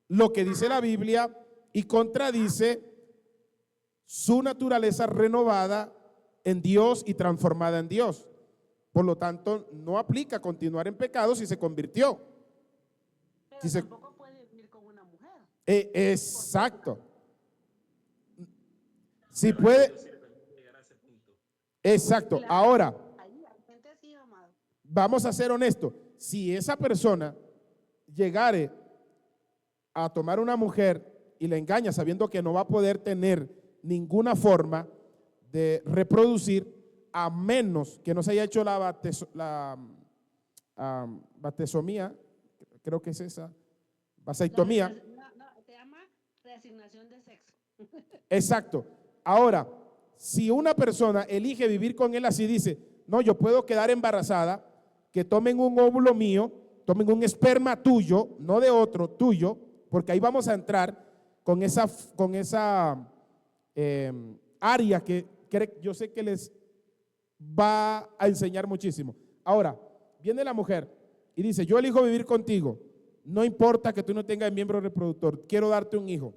[SPEAKER 2] lo que dice la Biblia y contradice su naturaleza renovada en Dios y transformada en Dios. Por lo tanto, no aplica continuar en pecado si se convirtió.
[SPEAKER 3] Pero tampoco puede vivir con una mujer.
[SPEAKER 2] Exacto. Si puede. Exacto.
[SPEAKER 3] Claro,
[SPEAKER 2] Ahora,
[SPEAKER 3] ahí hay gente así, amado.
[SPEAKER 2] vamos a ser honestos. Si esa persona llegare a tomar una mujer y la engaña sabiendo que no va a poder tener ninguna forma de reproducir, a menos que no se haya hecho la vasectomía, creo que es esa, vasectomía.
[SPEAKER 3] Se llama reasignación de sexo.
[SPEAKER 2] Exacto. Ahora, si una persona elige vivir con él así, dice, no, yo puedo quedar embarazada, que tomen un óvulo mío, tomen un esperma tuyo, no de otro, tuyo, porque ahí vamos a entrar con esa área que yo sé que les va a enseñar muchísimo. Ahora, viene la mujer y dice, yo elijo vivir contigo, no importa que tú no tengas miembro reproductor, quiero darte un hijo.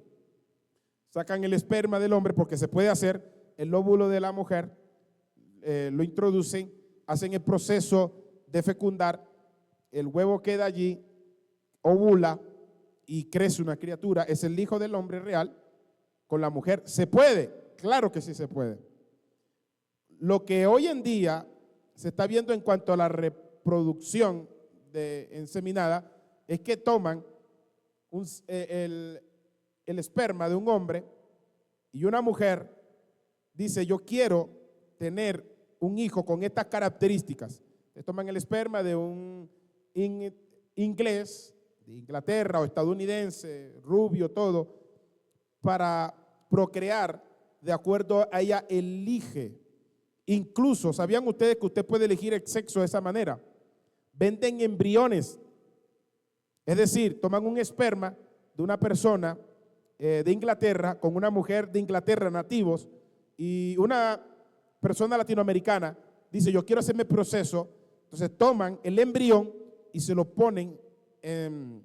[SPEAKER 2] Sacan el esperma del hombre porque se puede hacer, el óvulo de la mujer, lo introducen, hacen el proceso de fecundar, el huevo queda allí, ovula y crece una criatura, es el hijo del hombre real, con la mujer. ¿Se puede? Claro que sí se puede. Lo que hoy en día se está viendo en cuanto a la reproducción de inseminada es que toman el esperma de un hombre y una mujer dice: yo quiero tener un hijo con estas características. Toman el esperma de un inglés, de Inglaterra o estadounidense, rubio, todo, para procrear de acuerdo a ella elige. Incluso, ¿sabían ustedes que usted puede elegir el sexo de esa manera? Venden embriones. Es decir, toman un esperma de una persona de Inglaterra con una mujer de Inglaterra, nativos, y una persona latinoamericana dice: yo quiero hacerme proceso. Entonces toman el embrión y se lo ponen en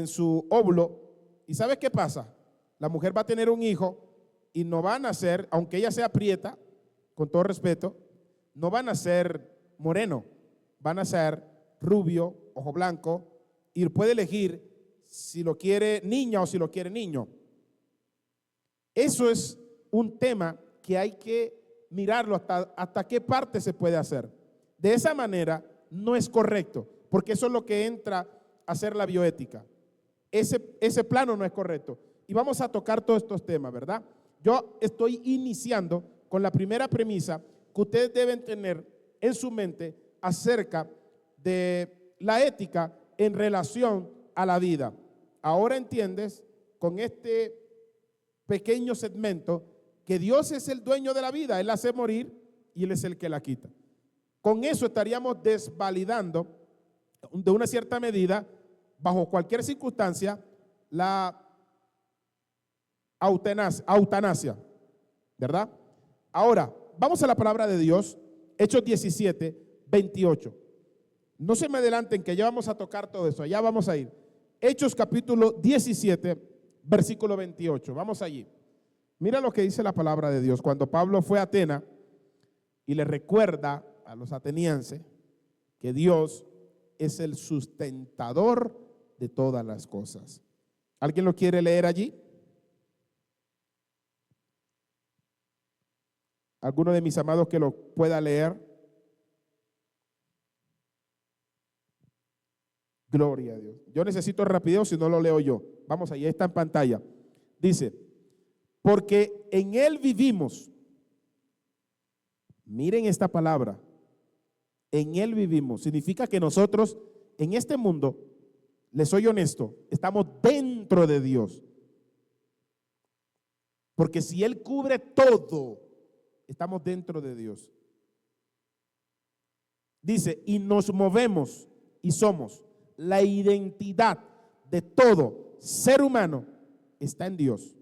[SPEAKER 2] su óvulo. ¿Y sabes qué pasa? La mujer va a tener un hijo y no va a nacer, aunque ella sea prieta, con todo respeto, no van a ser moreno, van a ser rubio, ojo blanco, y puede elegir si lo quiere niña o si lo quiere niño. Eso es un tema que hay que mirarlo hasta qué parte se puede hacer. De esa manera no es correcto, porque eso es lo que entra a hacer la bioética. Ese plano no es correcto. Y vamos a tocar todos estos temas, ¿verdad? Yo estoy iniciando con la primera premisa que ustedes deben tener en su mente acerca de la ética en relación a la vida. Ahora entiendes con este pequeño segmento que Dios es el dueño de la vida. Él la hace morir y Él es el que la quita. Con eso estaríamos desvalidando de una cierta medida, bajo cualquier circunstancia, la eutanasia, ¿verdad? Ahora, vamos a la palabra de Dios, Hechos 17, 28. No se me adelanten que ya vamos a tocar todo eso, ya vamos a ir. Hechos capítulo 17, versículo 28, vamos allí. Mira lo que dice la palabra de Dios. Cuando Pablo fue a Atenas y le recuerda a los atenienses que Dios es el sustentador de todas las cosas. ¿Alguien lo quiere leer allí? ¿Alguno de mis amados que lo pueda leer? Gloria a Dios. Yo necesito rapidez, si no lo leo yo. Vamos allá, está en pantalla. Dice: porque en Él vivimos. Miren esta palabra. En Él vivimos. Significa que nosotros en este mundo, les soy honesto, estamos dentro de Dios. Porque si Él cubre todo, estamos dentro de Dios. Dice: y nos movemos y somos. La identidad de todo ser humano está en Dios.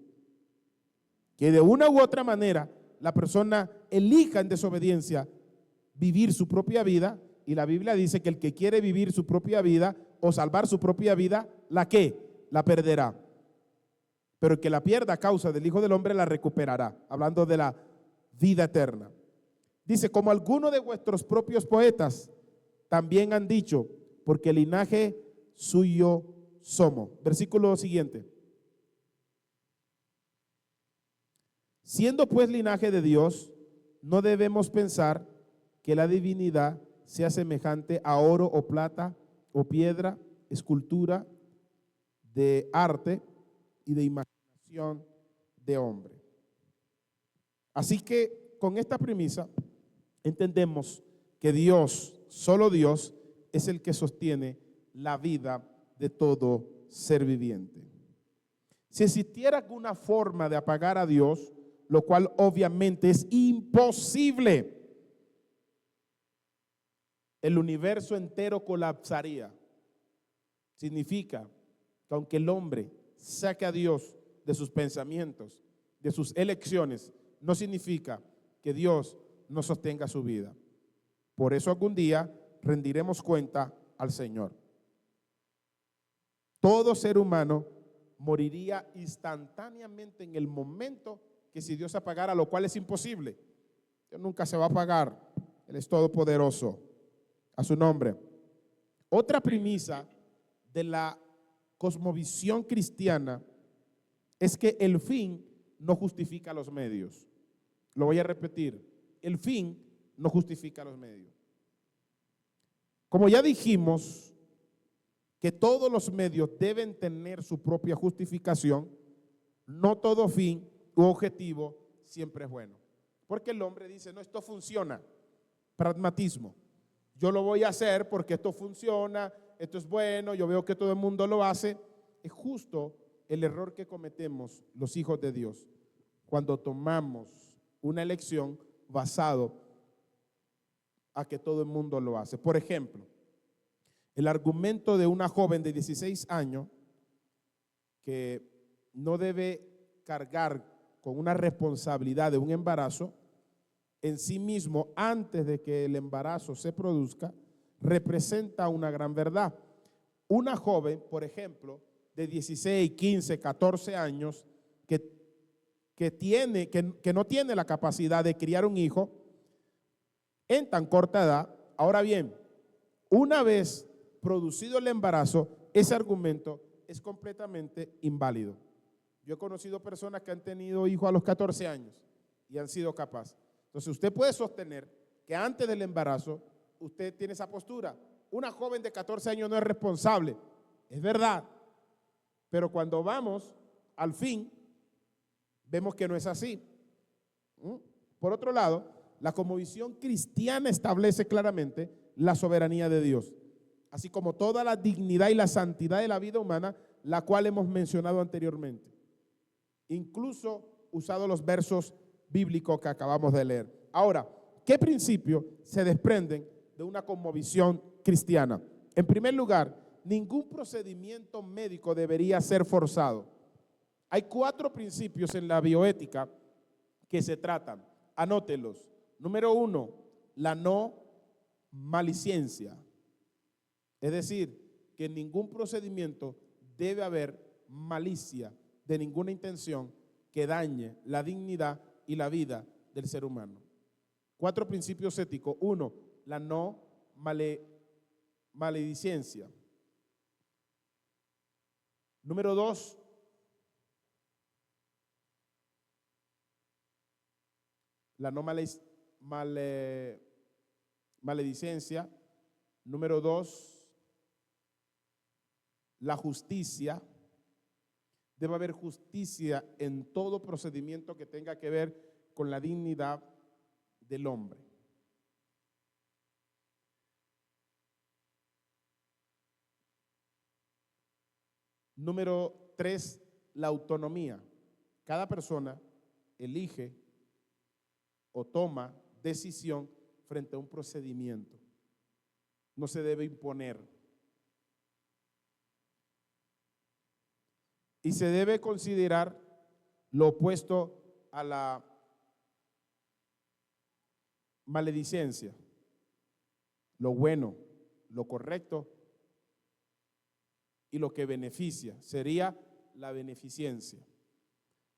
[SPEAKER 2] Que de una u otra manera la persona elija en desobediencia vivir su propia vida, y la Biblia dice que el que quiere vivir su propia vida o salvar su propia vida, ¿la qué? La perderá. Pero el que la pierda a causa del Hijo del Hombre la recuperará, hablando de la vida eterna. Dice: como algunos de vuestros propios poetas también han dicho, porque linaje suyo somos. Versículo siguiente. Siendo pues linaje de Dios, no debemos pensar que la divinidad sea semejante a oro o plata o piedra, escultura de arte y de imaginación de hombre. Así que con esta premisa entendemos que Dios, solo Dios, es el que sostiene la vida de todo ser viviente. Si existiera alguna forma de apagar a Dios, lo cual obviamente es imposible, el universo entero colapsaría. Significa que aunque el hombre saque a Dios de sus pensamientos, de sus elecciones, no significa que Dios no sostenga su vida. Por eso algún día rendiremos cuenta al Señor. Todo ser humano moriría instantáneamente en el momento que si Dios apagara, lo cual es imposible. Dios nunca se va a apagar. Él es todopoderoso. A su nombre. Otra premisa de la cosmovisión cristiana es que el fin no justifica los medios. Lo voy a repetir. El fin no justifica los medios. Como ya dijimos que todos los medios deben tener su propia justificación, no todo fin u objetivo siempre es bueno. Porque el hombre dice, no, esto funciona. Pragmatismo. Yo lo voy a hacer porque esto funciona, esto es bueno, yo veo que todo el mundo lo hace. Es justo el error que cometemos los hijos de Dios cuando tomamos una elección basado a que todo el mundo lo hace. Por ejemplo, el argumento de una joven de 16 años que no debe cargar con una responsabilidad de un embarazo en sí mismo antes de que el embarazo se produzca, representa una gran verdad. Una joven, por ejemplo, de 16, 15, 14 años, que no tiene la capacidad de criar un hijo en tan corta edad. Ahora bien, una vez producido el embarazo, ese argumento es completamente inválido. Yo he conocido personas que han tenido hijos a los 14 años y han sido capaces. Entonces usted puede sostener que antes del embarazo usted tiene esa postura. Una joven de 14 años no es responsable, es verdad, pero cuando vamos al fin, vemos que no es así. Por otro lado, la cosmovisión cristiana establece claramente la soberanía de Dios, así como toda la dignidad y la santidad de la vida humana, la cual hemos mencionado anteriormente, incluso usado los versos bíblicos que acabamos de leer. Ahora, ¿qué principios se desprenden de una cosmovisión cristiana? En primer lugar, ningún procedimiento médico debería ser forzado. Hay 4 principios en la bioética que se tratan. Anótelos. Número 1, la no malicencia. Es decir, que en ningún procedimiento debe haber malicia de ninguna intención que dañe la dignidad y la vida del ser humano. 4 principios éticos. 1, la no maledicencia. Número 2, la no maledicencia. Número 2, la justicia. Debe haber justicia en todo procedimiento que tenga que ver con la dignidad del hombre. Número 3, la autonomía. Cada persona elige o toma decisión frente a un procedimiento. No se debe imponer. Y se debe considerar lo opuesto a la maledicencia, lo bueno, lo correcto y lo que beneficia. Sería la beneficencia,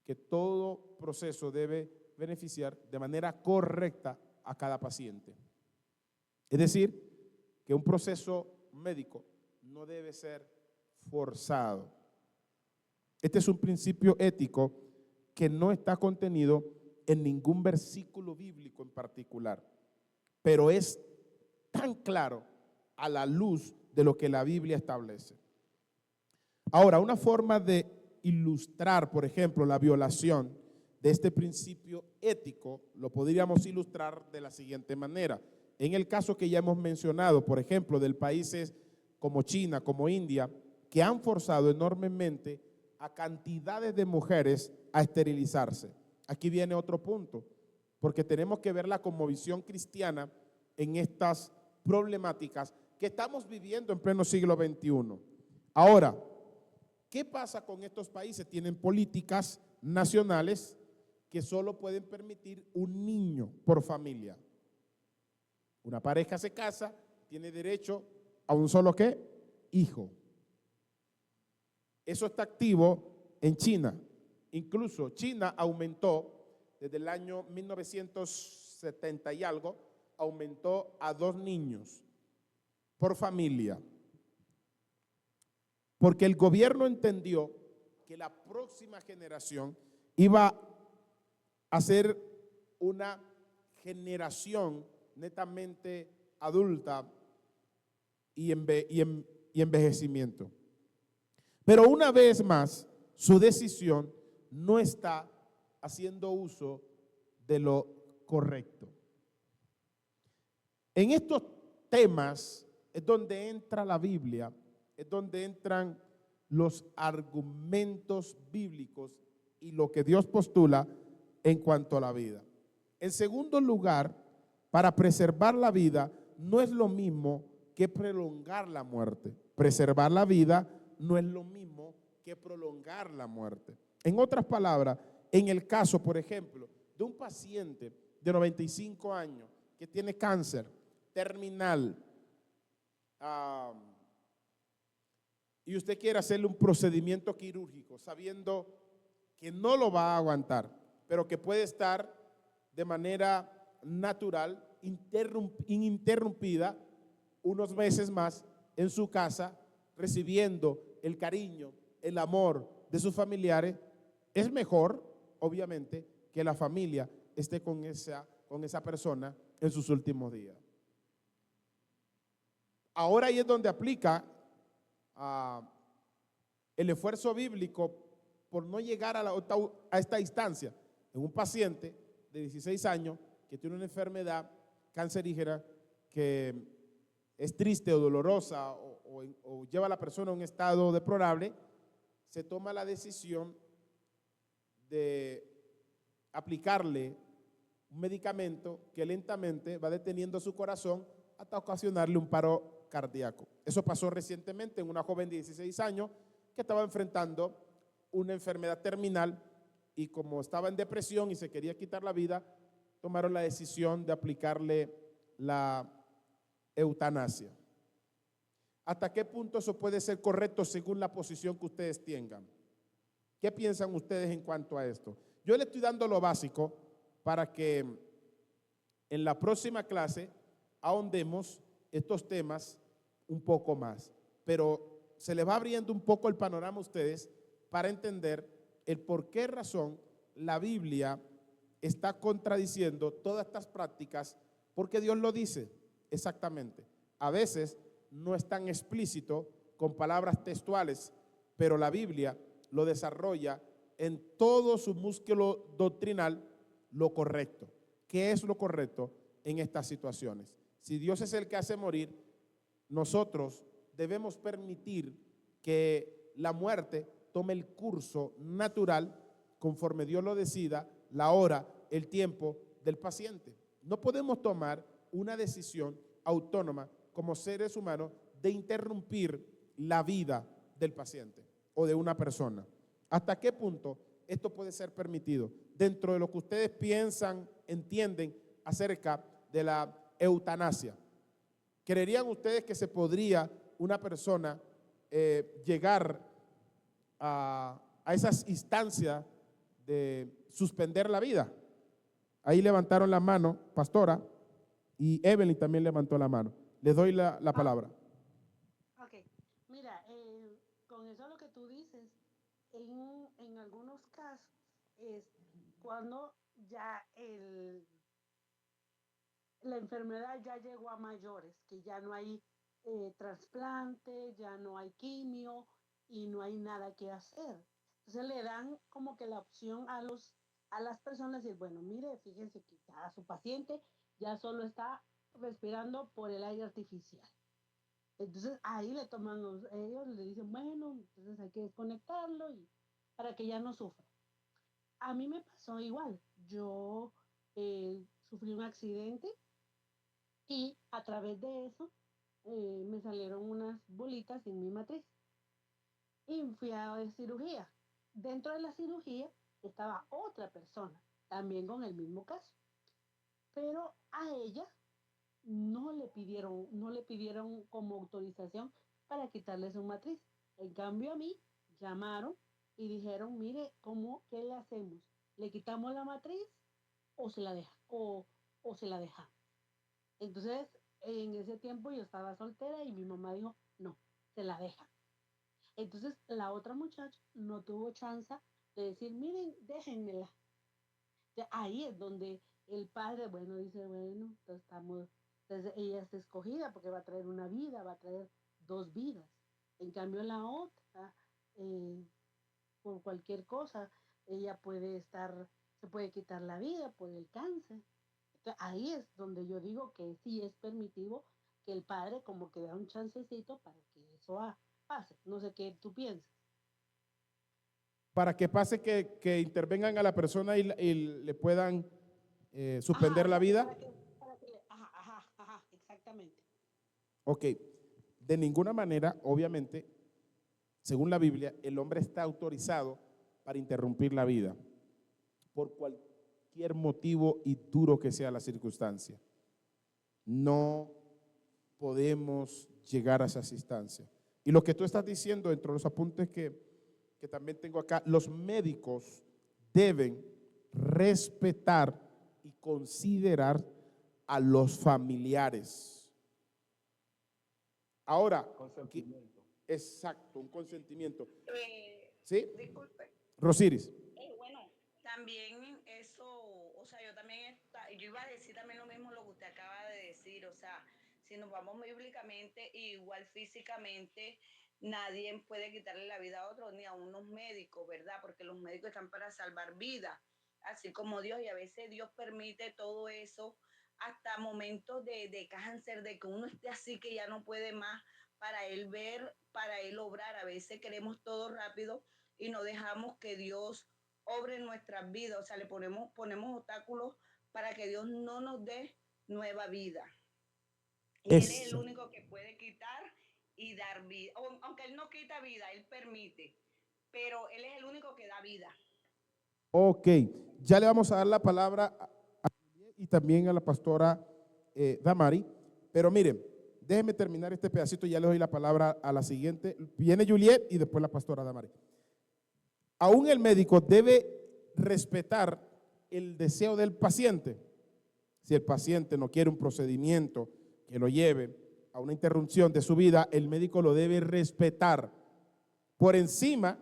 [SPEAKER 2] que todo proceso debe beneficiar de manera correcta a cada paciente. Es decir, que un proceso médico no debe ser forzado. Este es un principio ético que no está contenido en ningún versículo bíblico en particular, pero es tan claro a la luz de lo que la Biblia establece. Ahora, una forma de ilustrar, por ejemplo, la violación de este principio ético, lo podríamos ilustrar de la siguiente manera. En el caso que ya hemos mencionado, por ejemplo, de países como China, como India, que han forzado enormemente a cantidades de mujeres a esterilizarse. Aquí viene otro punto, porque tenemos que ver la cosmovisión cristiana en estas problemáticas que estamos viviendo en pleno siglo XXI. Ahora, ¿qué pasa con estos países? Tienen políticas nacionales que solo pueden permitir un niño por familia. Una pareja se casa, tiene derecho a un solo ¿qué? Hijo. Eso está activo en China. Incluso China aumentó desde el año 1970 y algo, aumentó a 2 niños por familia. Porque el gobierno entendió que la próxima generación iba a ser una generación netamente adulta y envejecimiento. Pero una vez más, su decisión no está haciendo uso de lo correcto. En estos temas es donde entra la Biblia, es donde entran los argumentos bíblicos y lo que Dios postula en cuanto a la vida. En segundo lugar, para preservar la vida no es lo mismo que prolongar la muerte. Preservar la vida no es lo mismo que prolongar la muerte. En otras palabras, en el caso, por ejemplo, de un paciente de 95 años que tiene cáncer terminal, y usted quiere hacerle un procedimiento quirúrgico sabiendo que no lo va a aguantar, pero que puede estar de manera natural, ininterrumpida, unos meses más en su casa, recibiendo el cariño, el amor de sus familiares, es mejor, obviamente, que la familia esté con esa persona en sus últimos días. Ahora ahí es donde aplica el esfuerzo bíblico por no llegar a esta instancia en un paciente de 16 años que tiene una enfermedad cancerígena que es triste o dolorosa o lleva a la persona a un estado deplorable. Se toma la decisión de aplicarle un medicamento que lentamente va deteniendo su corazón hasta ocasionarle un paro cardíaco. Eso pasó recientemente en una joven de 16 años que estaba enfrentando una enfermedad terminal y como estaba en depresión y se quería quitar la vida, tomaron la decisión de aplicarle la eutanasia. ¿Hasta qué punto eso puede ser correcto según la posición que ustedes tengan? ¿Qué piensan ustedes en cuanto a esto? Yo le estoy dando lo básico para que en la próxima clase ahondemos estos temas un poco más, pero se les va abriendo un poco el panorama a ustedes para entender el por qué razón la Biblia está contradiciendo todas estas prácticas, porque Dios lo dice exactamente. A veces no es tan explícito con palabras textuales, pero la Biblia lo desarrolla en todo su músculo doctrinal lo correcto. ¿Qué es lo correcto en estas situaciones? Si Dios es el que hace morir, nosotros debemos permitir que la muerte tome el curso natural conforme Dios lo decida, la hora, el tiempo del paciente. No podemos tomar una decisión autónoma como seres humanos de interrumpir la vida del paciente o de una persona. ¿Hasta qué punto esto puede ser permitido? Dentro de lo que ustedes piensan, entienden acerca de la eutanasia. ¿Creerían ustedes que se podría una persona llegar a esas instancias de suspender la vida? Ahí levantaron la mano, pastora, y Evelyn también levantó la mano. Les doy la palabra.
[SPEAKER 3] Ok, mira, con eso lo que tú dices, en algunos casos es cuando ya la enfermedad ya llegó a mayores, que ya no hay trasplante, ya no hay quimio y no hay nada que hacer. Entonces le dan como que la opción a las personas de decir, bueno, mire, fíjense que ya su paciente ya solo está respirando por el aire artificial. Entonces ahí le toman ellos le dicen, bueno, entonces hay que desconectarlo y para que ya no sufra. A mí me pasó igual. Yo sufrí un accidente y a través de eso me salieron unas bolitas en mi matriz y fui a cirugía. Dentro de la cirugía estaba otra persona, también con el mismo caso, pero a ella no le pidieron como autorización para quitarle su matriz. En cambio a mí llamaron y dijeron, mire, ¿qué le hacemos? ¿Le quitamos la matriz o se la deja o se la dejamos? Entonces, en ese tiempo yo estaba soltera y mi mamá dijo, no, se la deja. Entonces la otra muchacha no tuvo chance de decir, miren, déjenmela. Ahí es donde el padre, bueno, dice, bueno, entonces ella es escogida porque va a traer una vida, va a traer dos vidas. En cambio la otra, eh, por cualquier cosa, ella puede estar, se puede quitar la vida por el cáncer. Entonces, ahí es donde yo digo que sí es permitivo que el padre como que da un chancecito para que eso pase. No sé qué tú piensas.
[SPEAKER 2] Para que pase que intervengan a la persona y le puedan suspender la vida.
[SPEAKER 3] Exactamente.
[SPEAKER 2] Ok, de ninguna manera, obviamente, según la Biblia, el hombre está autorizado para interrumpir la vida por cualquier motivo y duro que sea la circunstancia. No podemos llegar a esas instancias. Y lo que tú estás diciendo, dentro de los apuntes que también tengo acá, los médicos deben respetar y considerar a los familiares. Ahora, exacto, un consentimiento. ¿Sí?
[SPEAKER 6] Disculpe.
[SPEAKER 2] Rosiris.
[SPEAKER 6] Bueno, también eso, o sea, yo iba a decir también lo mismo lo que usted acaba de decir, o sea, si nos vamos bíblicamente, igual físicamente, nadie puede quitarle la vida a otro, ni a unos médicos, ¿verdad? Porque los médicos están para salvar vidas, así como Dios, y a veces Dios permite todo eso, hasta momentos de cáncer, de que uno esté así que ya no puede más, para él ver, para él obrar. A veces queremos todo rápido y no dejamos que Dios obre en nuestras vidas, o sea, ponemos obstáculos para que Dios no nos dé nueva vida. Y Él es el único que puede quitar y dar vida. Aunque Él no quita vida, Él permite, pero Él es el único que da vida.
[SPEAKER 2] Ok, ya le vamos a dar la palabra a y también a la pastora Damari, pero miren, déjenme terminar este pedacito y ya le doy la palabra a la siguiente. Viene Juliet y después la pastora Damari. Aún el médico debe respetar el deseo del paciente. Si el paciente no quiere un procedimiento que lo lleve a una interrupción de su vida, el médico lo debe respetar por encima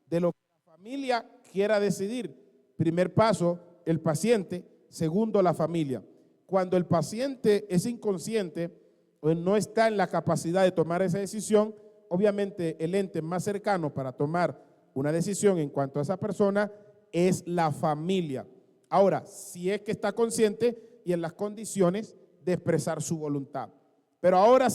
[SPEAKER 2] de lo que la familia quiera decidir. Primer paso, el paciente. Segundo, la familia. Cuando el paciente es inconsciente o no está en la capacidad de tomar esa decisión, obviamente el ente más cercano para tomar una decisión en cuanto a esa persona es la familia. Ahora, si es que está consciente y en las condiciones de expresar su voluntad. Pero ahora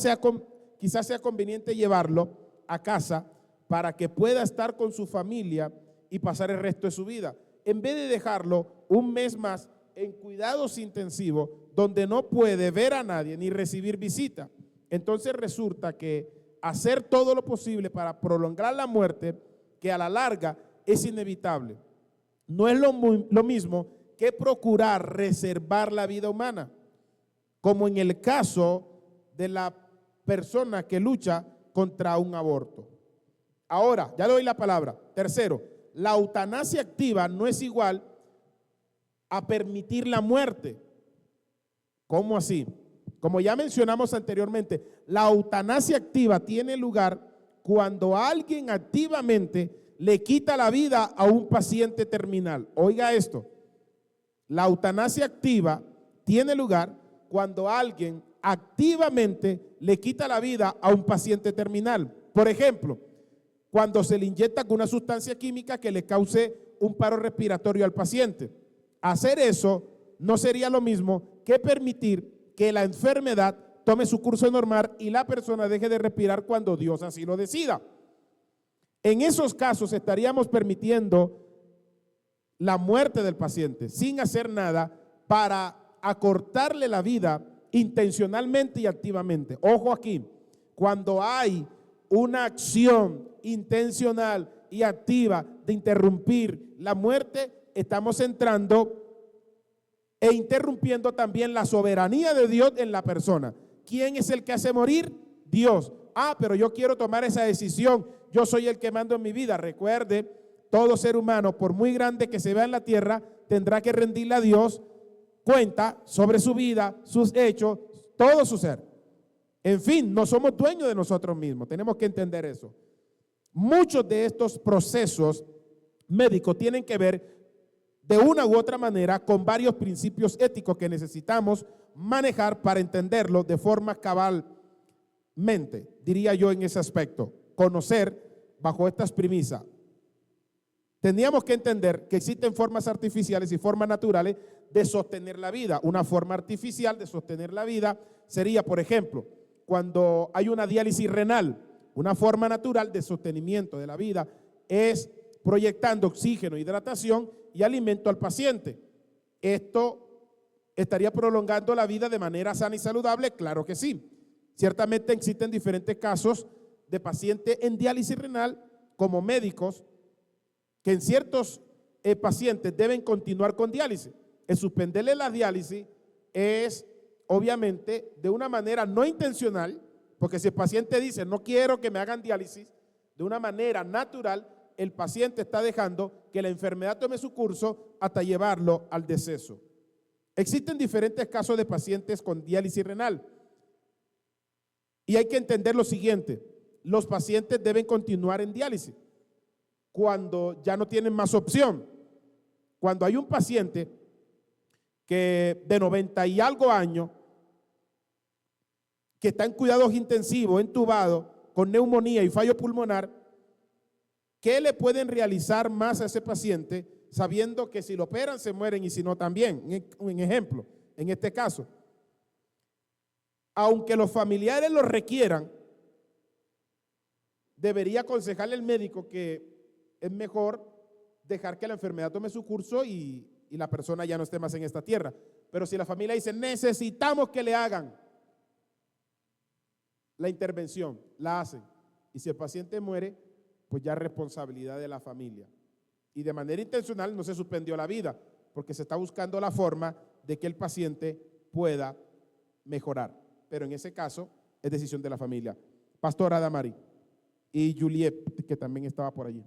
[SPEAKER 2] quizás sea conveniente llevarlo a casa para que pueda estar con su familia y pasar el resto de su vida, en vez de dejarlo un mes más en cuidados intensivos donde no puede ver a nadie ni recibir visita. Entonces resulta que hacer todo lo posible para prolongar la muerte, que a la larga es inevitable, no es lo mismo que procurar reservar la vida humana, como en el caso de la persona que lucha contra un aborto. Ahora, ya le doy la palabra. Tercero, la eutanasia activa no es igual a permitir la muerte. ¿Cómo así? Como ya mencionamos anteriormente, la eutanasia activa tiene lugar cuando alguien activamente le quita la vida a un paciente terminal. Oiga esto, la eutanasia activa tiene lugar cuando alguien activamente le quita la vida a un paciente terminal. Por ejemplo, cuando se le inyecta con una sustancia química que le cause un paro respiratorio al paciente. Hacer eso no sería lo mismo que permitir que la enfermedad tome su curso normal y la persona deje de respirar cuando Dios así lo decida. En esos casos estaríamos permitiendo la muerte del paciente sin hacer nada para acortarle la vida intencionalmente y activamente. Ojo aquí, cuando hay una acción intencional y activa de interrumpir la muerte, estamos entrando e interrumpiendo también la soberanía de Dios en la persona. ¿Quién es el que hace morir? Dios. Pero yo quiero tomar esa decisión. Yo soy el que mando en mi vida. Recuerde, todo ser humano, por muy grande que se vea en la tierra, tendrá que rendirle a Dios cuenta sobre su vida, sus hechos, todo su ser. En fin, no somos dueños de nosotros mismos. Tenemos que entender eso. muchos de estos procesos médicos tienen que ver de una u otra manera con varios principios éticos que necesitamos manejar para entenderlo de forma cabalmente, diría yo en ese aspecto. Conocer bajo estas premisas. Teníamos que entender que existen formas artificiales y formas naturales de sostener la vida. Una forma artificial de sostener la vida sería, por ejemplo, cuando hay una diálisis renal. Una forma natural de sostenimiento de la vida es proyectando oxígeno, hidratación y alimento al paciente. Esto estaría prolongando la vida de manera sana y saludable, claro que sí. Ciertamente existen diferentes casos de pacientes en diálisis renal como médicos que en ciertos pacientes deben continuar con diálisis. El suspenderle la diálisis es obviamente de una manera no intencional, porque si el paciente dice no quiero que me hagan diálisis, de una manera natural, el paciente está dejando que la enfermedad tome su curso hasta llevarlo al deceso. Existen diferentes casos de pacientes con diálisis renal y hay que entender lo siguiente: los pacientes deben continuar en diálisis cuando ya no tienen más opción. Cuando hay un paciente que de 90 y algo años que está en cuidados intensivos, entubado, con neumonía y fallo pulmonar, ¿qué le pueden realizar más a ese paciente sabiendo que si lo operan se mueren y si no también? Un ejemplo, en este caso, aunque los familiares lo requieran, debería aconsejarle el médico que es mejor dejar que la enfermedad tome su curso y la persona ya no esté más en esta tierra. Pero si la familia dice necesitamos que le hagan la intervención, la hacen. Y si el paciente muere, pues ya es responsabilidad de la familia. Y de manera intencional no se suspendió la vida, porque se está buscando la forma de que el paciente pueda mejorar. Pero en ese caso es decisión de la familia. Pastora Damari y Juliet, que también estaba por allí.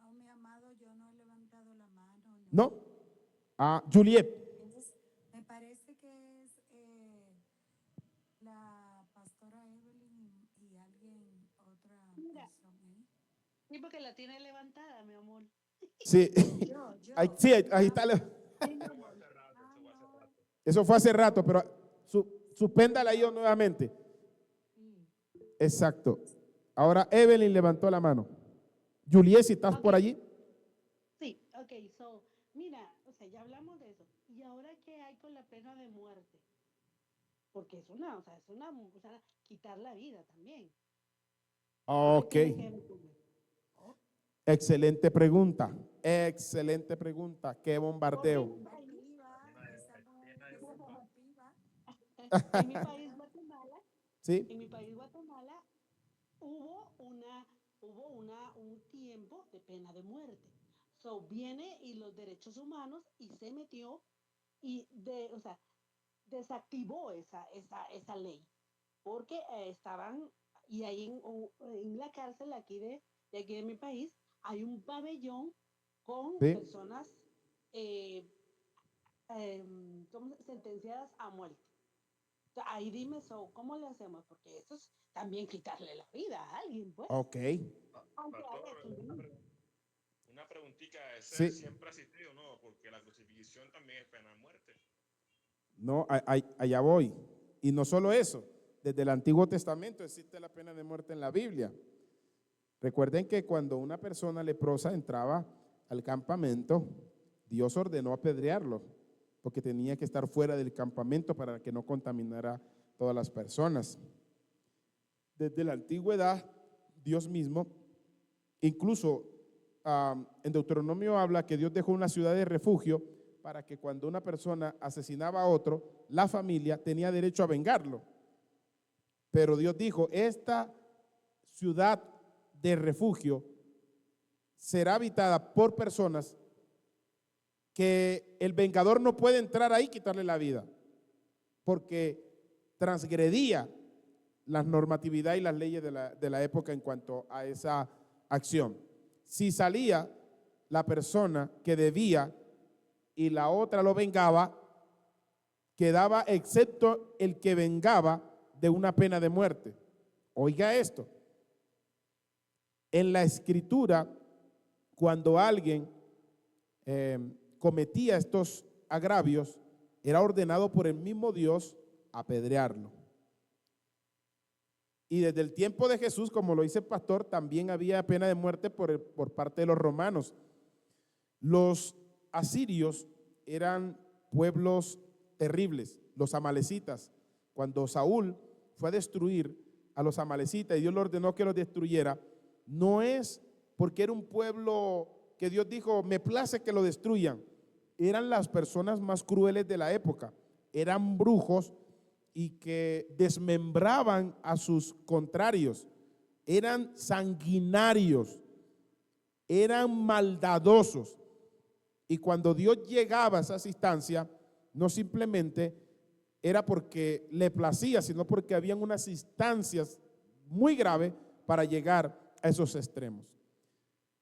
[SPEAKER 5] No, mi amado, yo no he levantado la mano.
[SPEAKER 2] ¿No? Ah, Juliet.
[SPEAKER 5] Entonces, me parece que es la pastora Evelyn y alguien, otra
[SPEAKER 3] Mira,
[SPEAKER 5] persona ahí.
[SPEAKER 3] sí, porque la tiene levantada, mi amor.
[SPEAKER 2] Sí,
[SPEAKER 5] Yo.
[SPEAKER 2] sí, ahí está.
[SPEAKER 3] Sí, mi amor.
[SPEAKER 5] Ah, no.
[SPEAKER 2] Eso fue hace rato, pero suspéndala yo nuevamente.
[SPEAKER 5] Sí.
[SPEAKER 2] Exacto. Ahora Evelyn levantó la mano. Juliet, si estás por
[SPEAKER 3] Ok,
[SPEAKER 2] allí.
[SPEAKER 3] sí, ok, so, mira, o sea, ya hablamos de eso. ¿Y ahora qué hay con la pena de muerte? Porque es una, o sea, quitar la vida también. ¿Qué
[SPEAKER 2] Ok.
[SPEAKER 3] tiene que ver con eso?
[SPEAKER 2] Excelente pregunta. Excelente pregunta. Qué
[SPEAKER 3] Porque en
[SPEAKER 2] bombardeo.
[SPEAKER 3] mi país,
[SPEAKER 5] Combativa, esa es combativa.
[SPEAKER 3] en mi país, Guatemala,
[SPEAKER 2] ¿Sí?
[SPEAKER 3] en mi país, Guatemala, hubo un tiempo de pena de muerte. So, viene y los derechos humanos y se metió o sea, desactivó esa ley. Porque estaban, y ahí en la cárcel aquí de mi país, hay un pabellón con
[SPEAKER 2] ¿Sí?
[SPEAKER 3] personas eh, sentenciadas a muerte. Ahí dime, ¿cómo le hacemos? Porque eso es también quitarle la vida a alguien, pues.
[SPEAKER 2] Ok.
[SPEAKER 3] Aunque haya
[SPEAKER 1] Pastor,
[SPEAKER 3] hecho un delito.
[SPEAKER 1] una preguntita, ¿ese
[SPEAKER 2] Sí.
[SPEAKER 1] siempre ha existido, no? Porque la crucifixión también es pena de muerte.
[SPEAKER 2] No, allá voy. Y no solo eso. Desde el Antiguo Testamento existe la pena de muerte en la Biblia. Recuerden que cuando una persona leprosa entraba al campamento, Dios ordenó apedrearlo, porque tenía que estar fuera del campamento para que no contaminara a todas las personas. Desde la antigüedad, Dios mismo, incluso en Deuteronomio habla que Dios dejó una ciudad de refugio para que cuando una persona asesinaba a otro, la familia tenía derecho a vengarlo. Pero Dios dijo, esta ciudad de refugio será habitada por personas que el vengador no puede entrar ahí y quitarle la vida, porque transgredía la normatividad y las leyes de la época en cuanto a esa acción. Si salía la persona que debía y la otra lo vengaba, quedaba excepto el que vengaba de una pena de muerte. Oiga esto. En la escritura, cuando alguien cometía estos agravios, era ordenado por el mismo Dios apedrearlo. Y desde el tiempo de Jesús, como lo dice el pastor, también había pena de muerte por parte de los romanos. Los asirios eran pueblos terribles, los amalecitas. Cuando Saúl fue a destruir a los amalecitas y Dios le ordenó que los destruyera, no es porque era un pueblo que Dios dijo, me place que lo destruyan. Eran las personas más crueles de la época, eran brujos y que desmembraban a sus contrarios, eran sanguinarios, eran maldadosos. Y cuando Dios llegaba a esas instancias, no simplemente era porque le placía, sino porque habían unas instancias muy graves para llegar a esos extremos.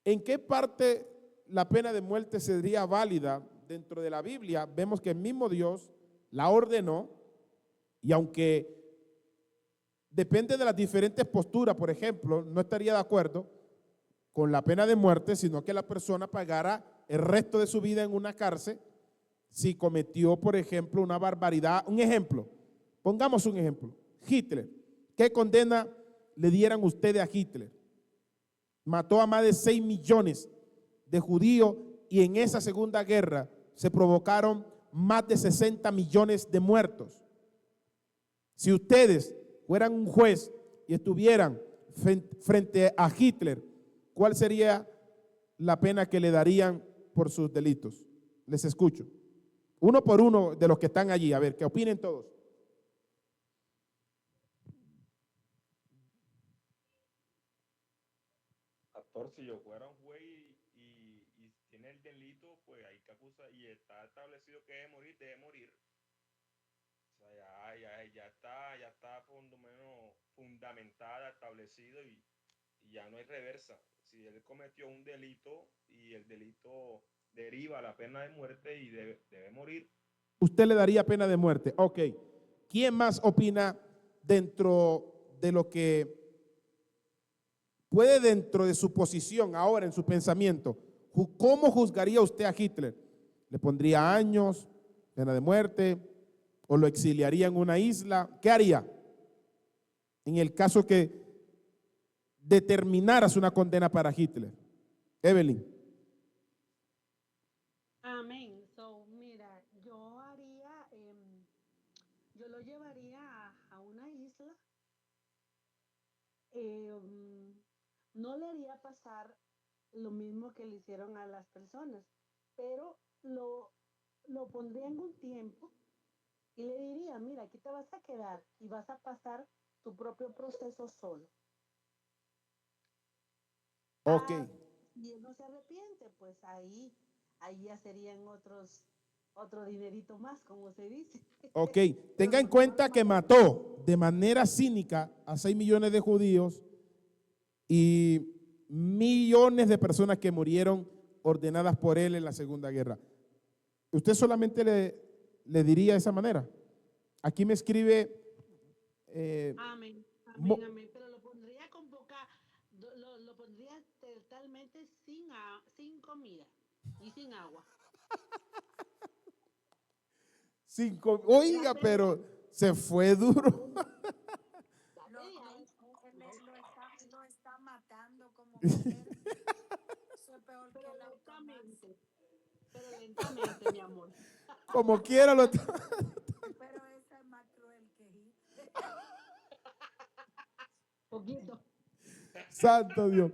[SPEAKER 2] ¿En qué parte la pena de muerte sería válida dentro de la Biblia? Vemos que el mismo Dios la ordenó, y aunque depende de las diferentes posturas, por ejemplo, no estaría de acuerdo con la pena de muerte, sino que la persona pagara el resto de su vida en una cárcel si cometió, por ejemplo, una barbaridad. Un ejemplo, pongamos un ejemplo, Hitler. ¿Qué condena le dieran ustedes a Hitler? Mató a más de 6 millones de judíos y en esa segunda guerra se provocaron más de 60 millones de muertos. Si ustedes fueran un juez y estuvieran frente a Hitler, ¿cuál sería la pena que le darían por sus delitos? Les escucho. Uno por uno de los que están allí, a ver, que opinen todos.
[SPEAKER 1] Pastor, si yo fuera un juez y tiene el delito, pues hay que acusar y está establecido que debe morir, debe morir. O sea, ya está por lo menos fundamentada, establecido y ya no hay reversa. Si él cometió un delito y el delito deriva a la pena de muerte y debe morir.
[SPEAKER 2] Usted le daría pena de muerte. Ok. ¿Quién más opina dentro de lo que puede, dentro de su posición ahora en su pensamiento? ¿Cómo juzgaría usted a Hitler? ¿Le pondría años, pena de muerte, o lo exiliaría en una isla? ¿Qué haría en el caso que determinaras una condena para Hitler? Evelyn.
[SPEAKER 3] Amén. So, mira, yo lo llevaría a una isla. No le haría pasar lo mismo que le hicieron a las personas, pero lo pondría en un tiempo y le diría, mira, aquí te vas a quedar y vas a pasar tu propio proceso solo.
[SPEAKER 2] Ok.
[SPEAKER 3] Y él no se arrepiente, pues ahí ya serían otro dinerito más, como se dice.
[SPEAKER 2] Ok, tenga en cuenta que mató de manera cínica a 6 millones de judíos y millones de personas que murieron ordenadas por él en la Segunda Guerra. ¿Usted solamente le diría de esa manera? Aquí me escribe…
[SPEAKER 3] Amén, amén, amén. Pero lo pondría con lo pondría totalmente sin comida y sin agua.
[SPEAKER 2] Oiga, pero se fue duro.
[SPEAKER 5] Lo está matando como quiera. Eso es peor que la eutanasia.
[SPEAKER 3] Pero lentamente, mi amor.
[SPEAKER 2] Como quiera lo…
[SPEAKER 5] Pero esa es más cruel que Hitler.
[SPEAKER 3] Poquito.
[SPEAKER 2] Santo Dios.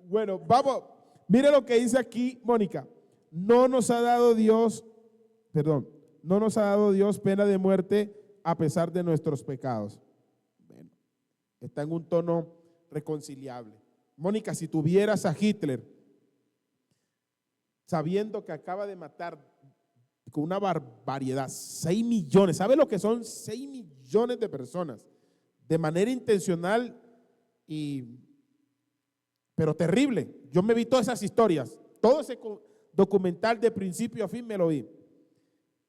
[SPEAKER 2] Bueno, vamos. Mire lo que dice aquí Mónica. No nos ha dado Dios pena de muerte a pesar de nuestros pecados. Bueno, está en un tono reconciliable. Mónica, si tuvieras a Hitler sabiendo que acaba de matar con una barbaridad 6 millones, ¿sabe lo que son 6 millones de personas? De manera intencional pero terrible. Yo me vi todas esas historias, todo ese documental de principio a fin me lo vi.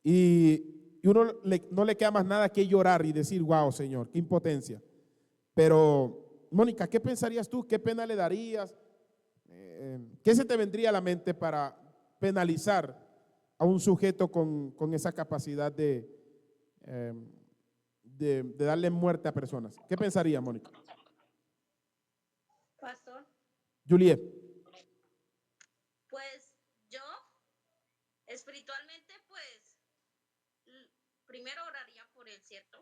[SPEAKER 2] Y uno no le queda más nada que llorar y decir, wow, Señor, qué impotencia. Pero, Mónica, ¿qué pensarías tú? ¿Qué pena le darías? ¿qué se te vendría a la mente para penalizar a un sujeto con esa capacidad eh, de darle muerte a personas? ¿Qué pensaría, Mónica?
[SPEAKER 7] Pastor,
[SPEAKER 2] Juliet.
[SPEAKER 7] pues yo espiritualmente, pues primero oraría por él, ¿cierto?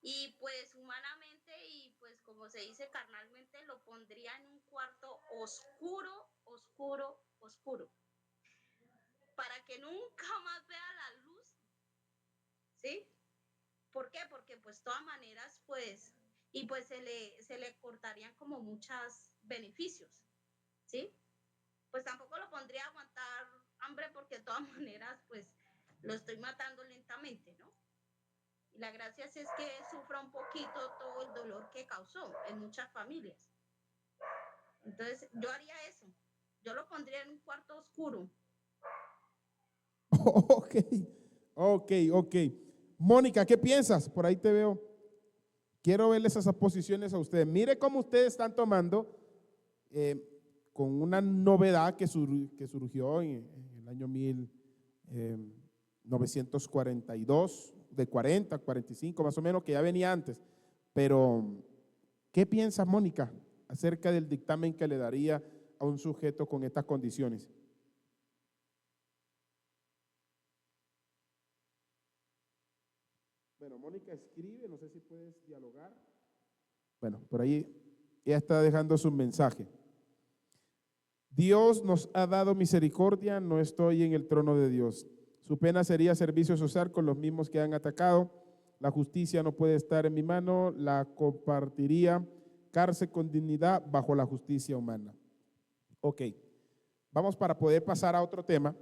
[SPEAKER 7] Y pues humanamente y pues como se dice carnalmente, lo pondría en un cuarto oscuro, oscuro, oscuro, para que nunca más vea la luz, ¿sí? ¿Por qué? Porque pues de todas maneras, pues, y pues se le cortarían como muchos beneficios, ¿sí? Pues tampoco lo pondría a aguantar hambre porque de todas maneras, pues, lo estoy matando lentamente, ¿no? Y la gracia es que sufra un poquito todo el dolor que causó en muchas familias. Entonces, yo haría eso. Yo lo pondría en un cuarto oscuro.
[SPEAKER 2] Ok, ok. Mónica, ¿qué piensas? Por ahí te veo. Quiero verles esas posiciones a ustedes. Mire cómo ustedes están tomando con una novedad que surgió en el año 1942, de 40, 45 más o menos, que ya venía antes. Pero, ¿qué piensas, Mónica, acerca del dictamen que le daría a un sujeto con estas condiciones? Bueno, Mónica escribe, no sé si puedes dialogar. Bueno, por ahí ella está dejando su mensaje. Dios nos ha dado misericordia, no estoy en el trono de Dios. Su pena sería servicio social con los mismos que han atacado. La justicia no puede estar en mi mano, la compartiría cárcel con dignidad bajo la justicia humana. Ok, vamos para poder pasar a otro tema.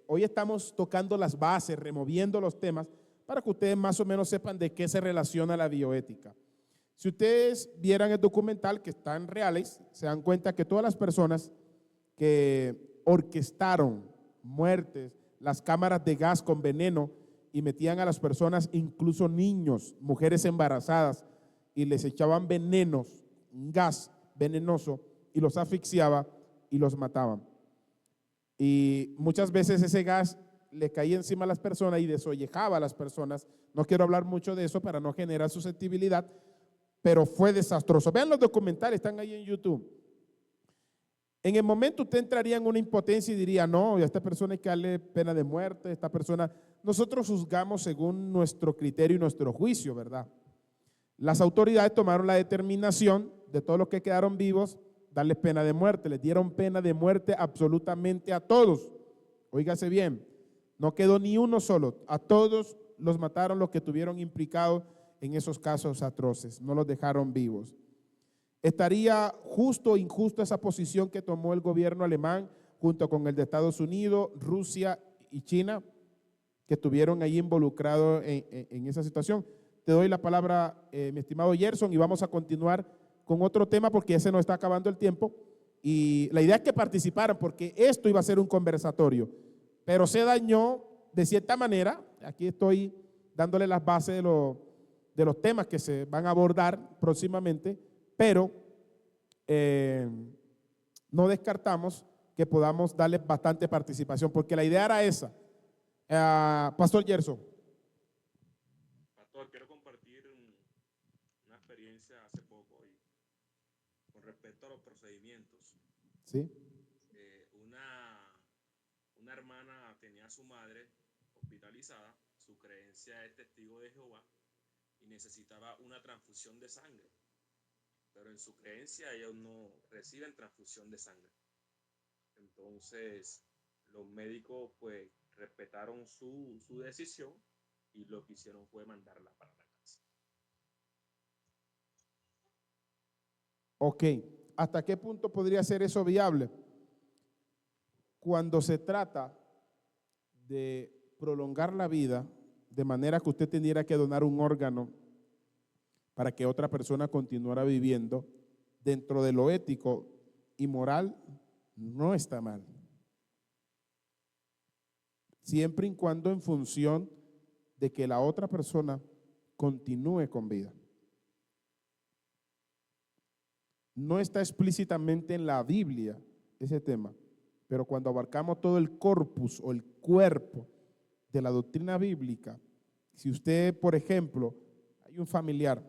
[SPEAKER 2] Hoy estamos tocando las bases, removiendo los temas, para que ustedes más o menos sepan de qué se relaciona la bioética. Si ustedes vieran el documental, que están reales, se dan cuenta que todas las personas que orquestaron muertes, las cámaras de gas con veneno y metían a las personas, incluso niños, mujeres embarazadas, y les echaban venenos, un gas venenoso, y los asfixiaba y los mataban. Y muchas veces ese gas le caía encima a las personas y desollejaba a las personas. No quiero hablar mucho de eso para no generar susceptibilidad, pero fue desastroso. Vean los documentales, están ahí en YouTube. En el momento usted entraría en una impotencia y diría, no, a esta persona hay que darle pena de muerte, esta persona, nosotros juzgamos según nuestro criterio y nuestro juicio, ¿verdad? Las autoridades tomaron la determinación de todos los que quedaron vivos, darles pena de muerte, les dieron pena de muerte absolutamente a todos. Óigase bien, no quedó ni uno solo, a todos los mataron los que estuvieron implicados en esos casos atroces, no los dejaron vivos. ¿Estaría justo o injusto esa posición que tomó el gobierno alemán junto con el de Estados Unidos, Rusia y China, que estuvieron ahí involucrados en esa situación? Te doy la palabra, mi estimado Gerson, y vamos a continuar con otro tema porque ya se nos está acabando el tiempo. Y la idea es que participaran porque esto iba a ser un conversatorio, pero se dañó de cierta manera. Aquí estoy dándole las bases de los temas que se van a abordar próximamente, pero no descartamos que podamos darle bastante participación, porque la idea era esa. Pastor Gerson.
[SPEAKER 1] Pastor, quiero compartir una experiencia hace poco y con respecto a los procedimientos.
[SPEAKER 2] Sí.
[SPEAKER 1] Una hermana tenía a su madre hospitalizada, su creencia es testigo de Jehová y necesitaba una transfusión de sangre, pero en su creencia ellos no reciben transfusión de sangre. Entonces los médicos pues respetaron su decisión y lo que hicieron fue mandarla para la casa.
[SPEAKER 2] Ok, ¿hasta qué punto podría ser eso viable? Cuando se trata de prolongar la vida de manera que usted tendría que donar un órgano para que otra persona continuara viviendo, dentro de lo ético y moral, no está mal. Siempre y cuando en función de que la otra persona continúe con vida. no está explícitamente en la Biblia ese tema, pero cuando abarcamos todo el corpus o el cuerpo de la doctrina bíblica, si usted, por ejemplo, hay un familiar,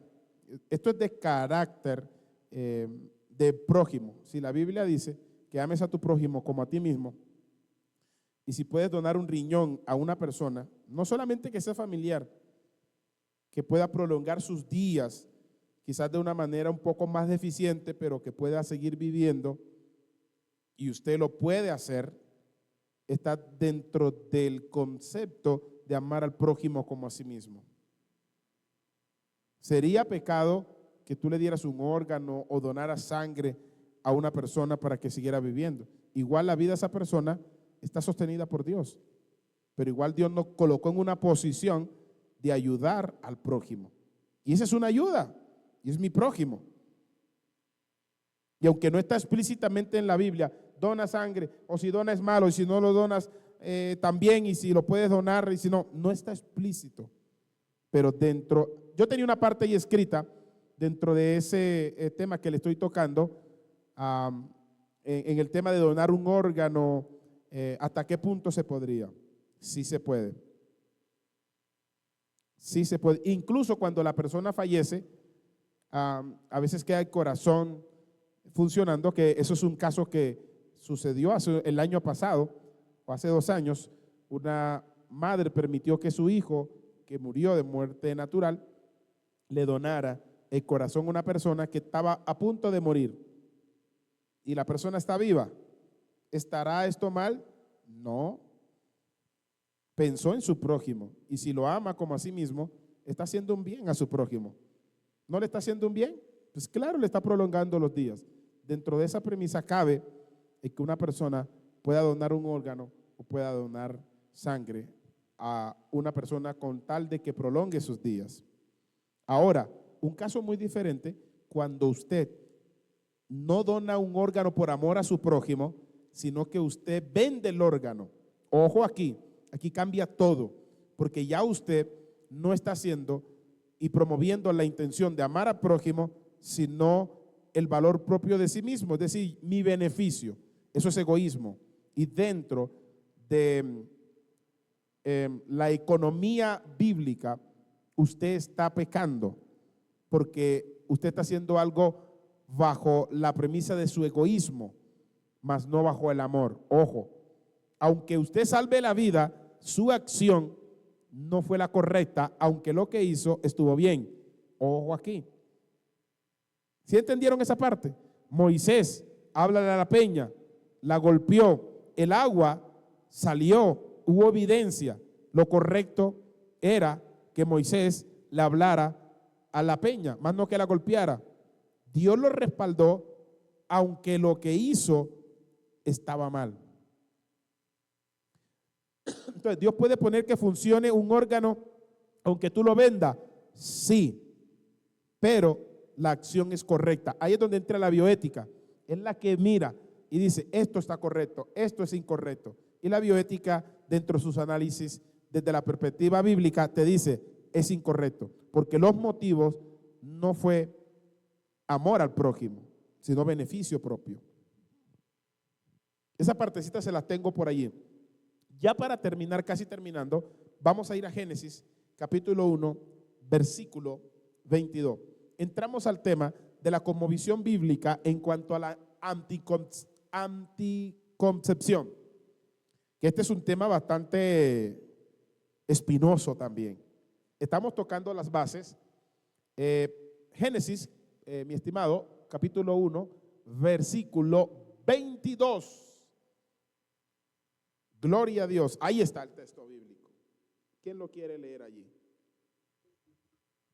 [SPEAKER 2] esto es de carácter de prójimo. Si la Biblia dice que ames a tu prójimo como a ti mismo, y si puedes donar un riñón a una persona, no solamente que sea familiar, que pueda prolongar sus días, quizás de una manera un poco más deficiente, pero que pueda seguir viviendo, y usted lo puede hacer, está dentro del concepto de amar al prójimo como a sí mismo. Sería pecado que tú le dieras un órgano o donaras sangre a una persona para que siguiera viviendo. Igual la vida de esa persona está sostenida por Dios, pero igual Dios nos colocó en una posición de ayudar al prójimo. Y esa es una ayuda, y es mi prójimo. Y aunque no está explícitamente en la Biblia, dona sangre, o si donas malo, y si no lo donas también, y si lo puedes donar, y si no, no está explícito. Pero dentro, yo tenía una parte ahí escrita, dentro de ese tema que le estoy tocando, en el tema de donar un órgano, ¿hasta qué punto se podría? Sí se puede. Sí se puede. Incluso cuando la persona fallece, a veces queda el corazón funcionando, que eso es un caso que sucedió el año pasado, o hace 2 años. Una madre permitió que su hijo, que murió de muerte natural, le donara el corazón a una persona que estaba a punto de morir. Y la persona está viva. ¿Estará esto mal? No. Pensó en su prójimo, y si lo ama como a sí mismo, está haciendo un bien a su prójimo. ¿No le está haciendo un bien? Pues claro, le está prolongando los días. Dentro de esa premisa cabe el que una persona pueda donar un órgano o pueda donar sangre a una persona con tal de que prolongue sus días. Ahora, un caso muy diferente, cuando usted no dona un órgano por amor a su prójimo, sino que usted vende el órgano. Ojo aquí cambia todo, porque ya usted no está haciendo y promoviendo la intención de amar al prójimo, sino el valor propio de sí mismo, es decir, mi beneficio. Eso es egoísmo. Y dentro de la economía bíblica, usted está pecando, porque usted está haciendo algo bajo la premisa de su egoísmo, mas no bajo el amor. Ojo, aunque usted salve la vida, su acción no fue la correcta, aunque lo que hizo estuvo bien. Ojo aquí. ¿Sí entendieron esa parte? Moisés habla de la peña, la golpeó, el agua salió, hubo evidencia. Lo correcto era que Moisés le hablara a la peña, más no que la golpeara. Dios lo respaldó, aunque lo que hizo estaba mal. Entonces, Dios puede poner que funcione un órgano aunque tú lo vendas, sí, pero la acción es correcta. Ahí es donde entra la bioética, es la que mira y dice, esto está correcto, esto es incorrecto. Y la bioética, dentro de sus análisis, desde la perspectiva bíblica, te dice, es incorrecto, porque los motivos no fue amor al prójimo, sino beneficio propio. Esa partecita se las tengo por allí. Ya para terminar, casi terminando, vamos a ir a Génesis, capítulo 1, versículo 22. Entramos al tema de la cosmovisión bíblica en cuanto a la anticoncepción, que este es un tema bastante espinoso también. Estamos tocando las bases. Génesis, mi estimado, capítulo 1, versículo 22. Gloria a Dios. Ahí está el texto bíblico. ¿Quién lo quiere leer allí?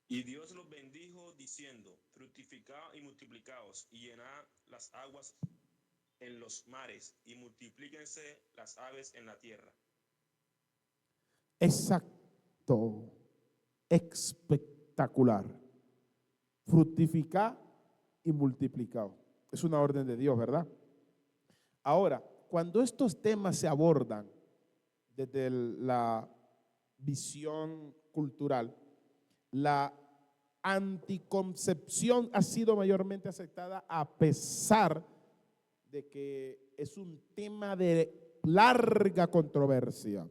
[SPEAKER 1] Y Dios los bendijo diciendo, fructificad y multiplicaos y llenad las aguas en los mares y multiplíquense las aves en la tierra.
[SPEAKER 2] Exacto. Espectacular. Fructificar y multiplicar. Es una orden de Dios, ¿verdad? Ahora, cuando estos temas se abordan desde la visión cultural, la anticoncepción ha sido mayormente aceptada a pesar de que es un tema de larga controversia.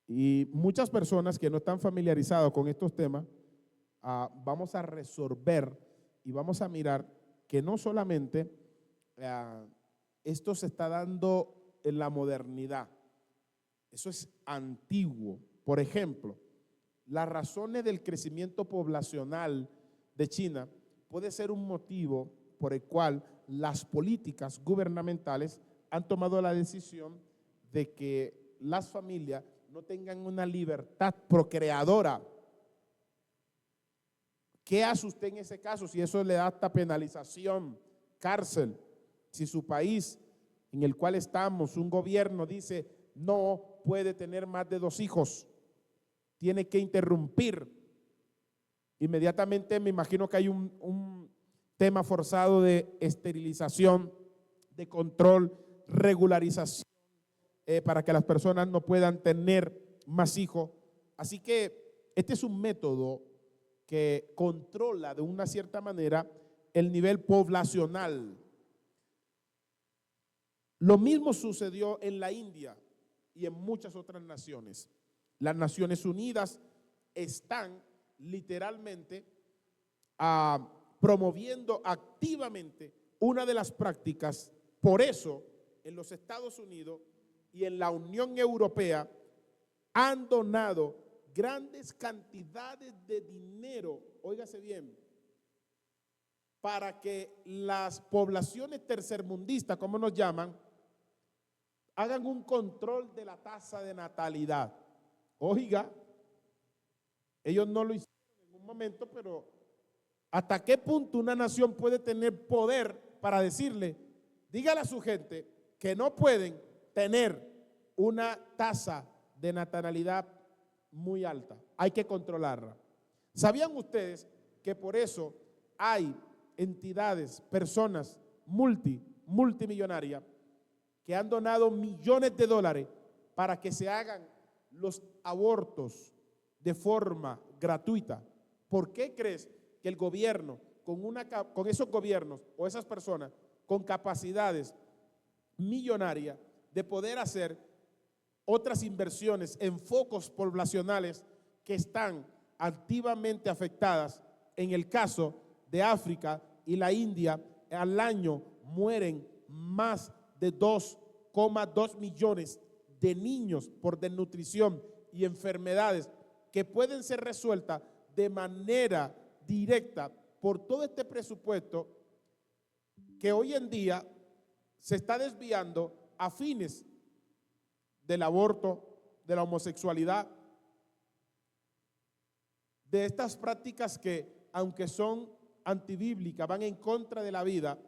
[SPEAKER 2] Y muchas personas que no están familiarizadas con estos temas, vamos a resolver y vamos a mirar que no solamente esto se está dando en la modernidad, eso es antiguo. Por ejemplo, las razones del crecimiento poblacional de China puede ser un motivo por el cual las políticas gubernamentales han tomado la decisión de que las familias no tengan una libertad procreadora. ¿Qué hace usted en ese caso si eso le da hasta penalización, cárcel? Si su país en el cual estamos, un gobierno dice no puede tener más de 2 hijos, tiene que interrumpir. Inmediatamente me imagino que hay un tema forzado de esterilización, de control, regularización, para que las personas no puedan tener más hijos. Así que este es un método que controla de una cierta manera el nivel poblacional. Lo mismo sucedió en la India y en muchas otras naciones. Las Naciones Unidas están literalmente promoviendo activamente una de las prácticas. Por eso, en los Estados Unidos y en la Unión Europea han donado grandes cantidades de dinero, óigase bien, para que las poblaciones tercermundistas, como nos llaman, hagan un control de la tasa de natalidad. Oiga, ellos no lo hicieron en un momento, pero ¿hasta qué punto una nación puede tener poder para decirle, dígale a su gente que no pueden tener una tasa de natalidad muy alta? Hay que controlarla. ¿Sabían ustedes que por eso hay entidades, personas multimillonarias que han donado millones de dólares para que se hagan los abortos de forma gratuita? ¿Por qué crees que el gobierno, con esos gobiernos o esas personas con capacidades millonarias de poder hacer otras inversiones en focos poblacionales que están activamente afectadas? En el caso de África y la India, al año mueren más de 2,2 millones de niños por desnutrición y enfermedades que pueden ser resueltas de manera directa por todo este presupuesto que hoy en día se está desviando a fines del aborto, de la homosexualidad, de estas prácticas que, aunque son antibíblicas, van en contra de la vida,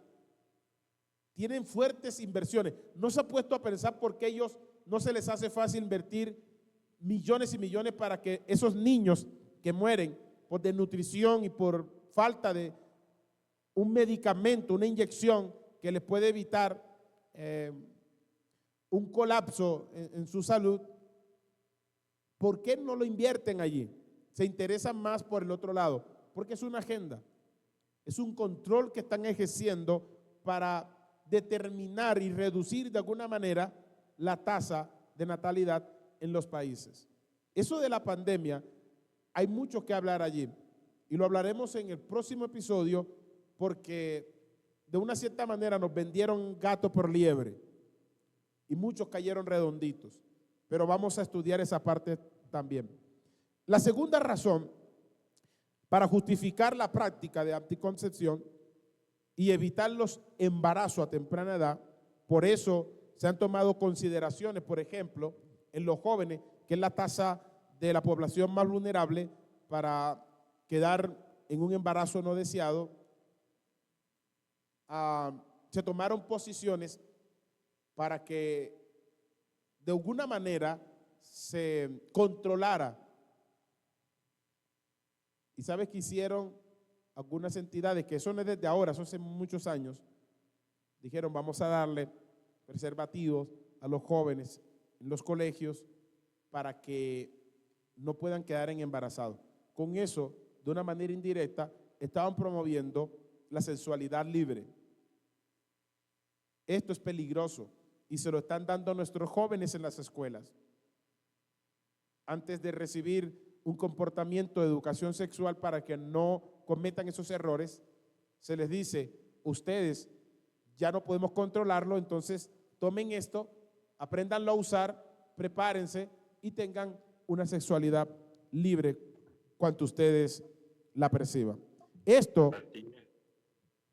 [SPEAKER 2] tienen fuertes inversiones. ¿No se ha puesto a pensar por qué ellos no se les hace fácil invertir millones y millones para que esos niños que mueren por desnutrición y por falta de un medicamento, una inyección que les puede evitar un colapso en su salud, ¿por qué no lo invierten allí? Se interesan más por el otro lado, porque es una agenda, es un control que están ejerciendo para determinar y reducir de alguna manera la tasa de natalidad en los países. Eso de la pandemia, hay mucho que hablar allí y lo hablaremos en el próximo episodio, porque de una cierta manera nos vendieron gato por liebre y muchos cayeron redonditos, pero vamos a estudiar esa parte también. La segunda razón para justificar la práctica de anticoncepción y evitar los embarazos a temprana edad, por eso se han tomado consideraciones, por ejemplo, en los jóvenes, que es la tasa de la población más vulnerable para quedar en un embarazo no deseado. Se tomaron posiciones para que de alguna manera se controlara. ¿Y sabes qué hicieron algunas entidades? Que eso no es desde ahora, eso hace muchos años. Dijeron, vamos a darle preservativos a los jóvenes en los colegios para que no puedan quedar embarazados. Con eso de una manera indirecta, estaban promoviendo la sexualidad libre. Esto es peligroso y se lo están dando a nuestros jóvenes en las escuelas. Antes de recibir un comportamiento de educación sexual para que no cometan esos errores, se les dice, ustedes ya no podemos controlarlo, entonces tomen esto, apréndanlo a usar, prepárense y tengan una sexualidad libre cuanto ustedes la perciban. Esto,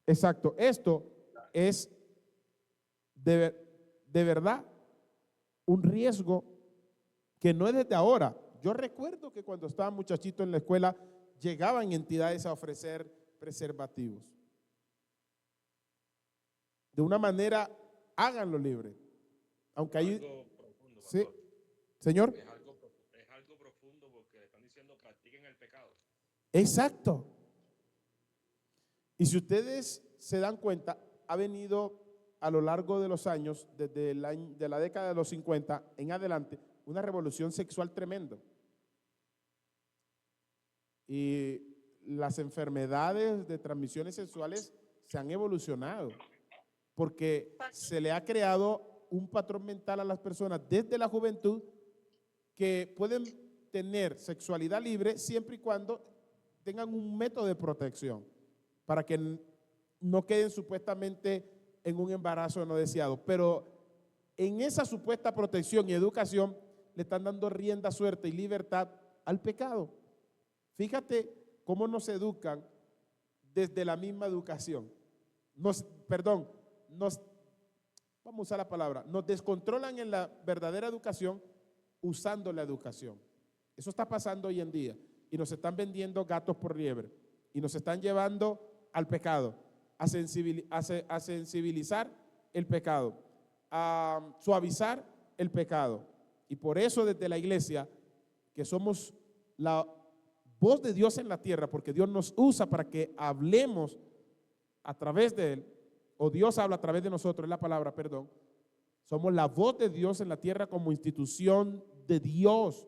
[SPEAKER 2] exacto, esto es de verdad un riesgo que no es desde ahora. Yo recuerdo que cuando estaba muchachito en la escuela llegaban entidades a ofrecer preservativos. De una manera, háganlo libre. Aunque hay...
[SPEAKER 1] Algo profundo,
[SPEAKER 2] Sí,
[SPEAKER 1] pastor.
[SPEAKER 2] señor.
[SPEAKER 1] Es algo profundo porque le están diciendo practiquen el pecado.
[SPEAKER 2] Exacto. Y si ustedes se dan cuenta, ha venido a lo largo de los años, desde de la década de los 50 en adelante, una revolución sexual tremenda. Y las enfermedades de transmisiones sexuales se han evolucionado porque se le ha creado un patrón mental a las personas desde la juventud que pueden tener sexualidad libre siempre y cuando tengan un método de protección para que no queden supuestamente en un embarazo no deseado. Pero en esa supuesta protección y educación le están dando rienda suelta y libertad al pecado. Fíjate cómo nos educan desde la misma educación. Vamos a usar la palabra, nos descontrolan en la verdadera educación usando la educación. Eso está pasando hoy en día y nos están vendiendo gatos por liebre y nos están llevando al pecado, a sensibilizar el pecado, a suavizar el pecado. Y por eso desde la iglesia, que somos la voz de Dios en la tierra, porque Dios nos usa para que hablemos a través de Él, o Dios habla a través de nosotros, es la palabra, perdón. Somos la voz de Dios en la tierra como institución de Dios.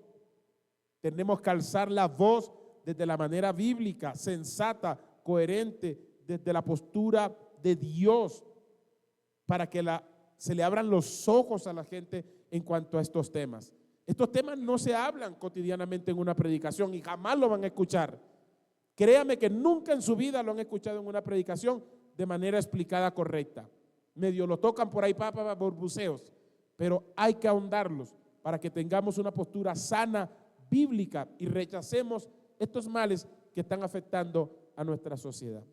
[SPEAKER 2] Tenemos que alzar la voz desde la manera bíblica, sensata, coherente, desde la postura de Dios, para que se le abran los ojos a la gente en cuanto a estos temas. Estos temas no se hablan cotidianamente en una predicación y jamás lo van a escuchar. Créame que nunca en su vida lo han escuchado en una predicación de manera explicada correcta. Medio lo tocan por ahí, borbuceos, pero hay que ahondarlos para que tengamos una postura sana, bíblica y rechacemos estos males que están afectando a nuestra sociedad.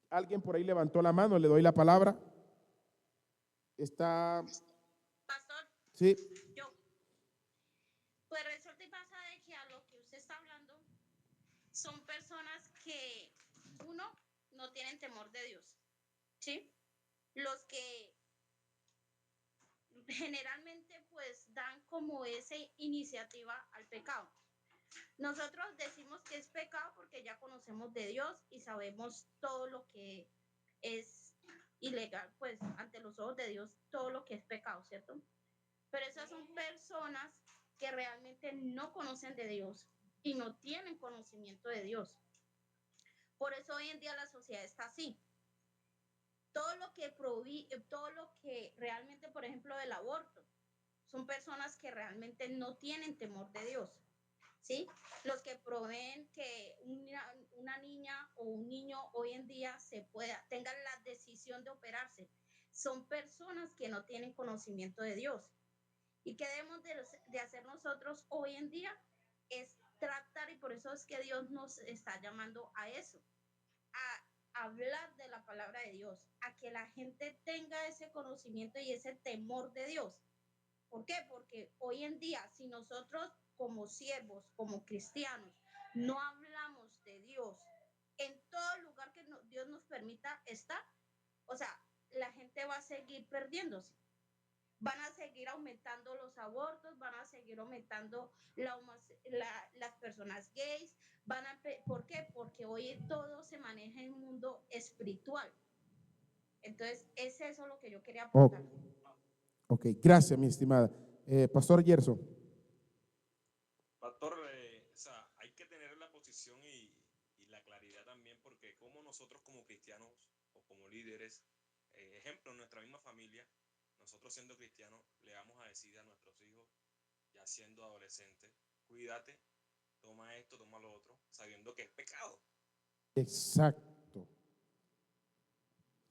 [SPEAKER 2] Alguien por ahí levantó la mano, le doy la palabra. Está...
[SPEAKER 7] Pastor,
[SPEAKER 2] Sí.
[SPEAKER 7] yo. Pues resulta y pasa de que a lo que usted está hablando son personas que, uno, no tienen temor de Dios, ¿sí? Los que generalmente pues dan como esa iniciativa al pecado. Nosotros decimos que es pecado porque ya conocemos de Dios y sabemos todo lo que es ilegal, pues ante los ojos de Dios, todo lo que es pecado, ¿cierto? Pero esas son personas que realmente no conocen de Dios y no tienen conocimiento de Dios. Por eso hoy en día la sociedad está así. Todo lo que realmente, por ejemplo, del aborto, son personas que realmente no tienen temor de Dios, ¿sí? Los que proveen que una niña o un niño hoy en día tengan la decisión de operarse, son personas que no tienen conocimiento de Dios. ¿Y qué debemos de hacer nosotros hoy en día? Es tratar, y por eso es que Dios nos está llamando a eso, a hablar de la palabra de Dios, a que la gente tenga ese conocimiento y ese temor de Dios. ¿Por qué? Porque hoy en día, si nosotros como siervos, como cristianos, no hablamos de Dios en todo lugar que Dios nos permita estar, o sea, la gente va a seguir perdiéndose. Van a seguir aumentando los abortos, van a seguir aumentando las personas gays. ¿Por qué? Porque hoy todo se maneja en un mundo espiritual. Entonces, es eso lo que yo quería aportar.
[SPEAKER 2] Ok, gracias, mi estimada. Pastor Gerson.
[SPEAKER 1] Pastor, o sea, hay que tener la posición y y la claridad también, porque como nosotros como cristianos o como líderes, ejemplo, en nuestra misma familia, nosotros siendo cristianos, le vamos a decir a nuestros hijos, ya siendo adolescentes, cuídate, toma esto, toma lo otro, sabiendo que es pecado.
[SPEAKER 2] Exacto.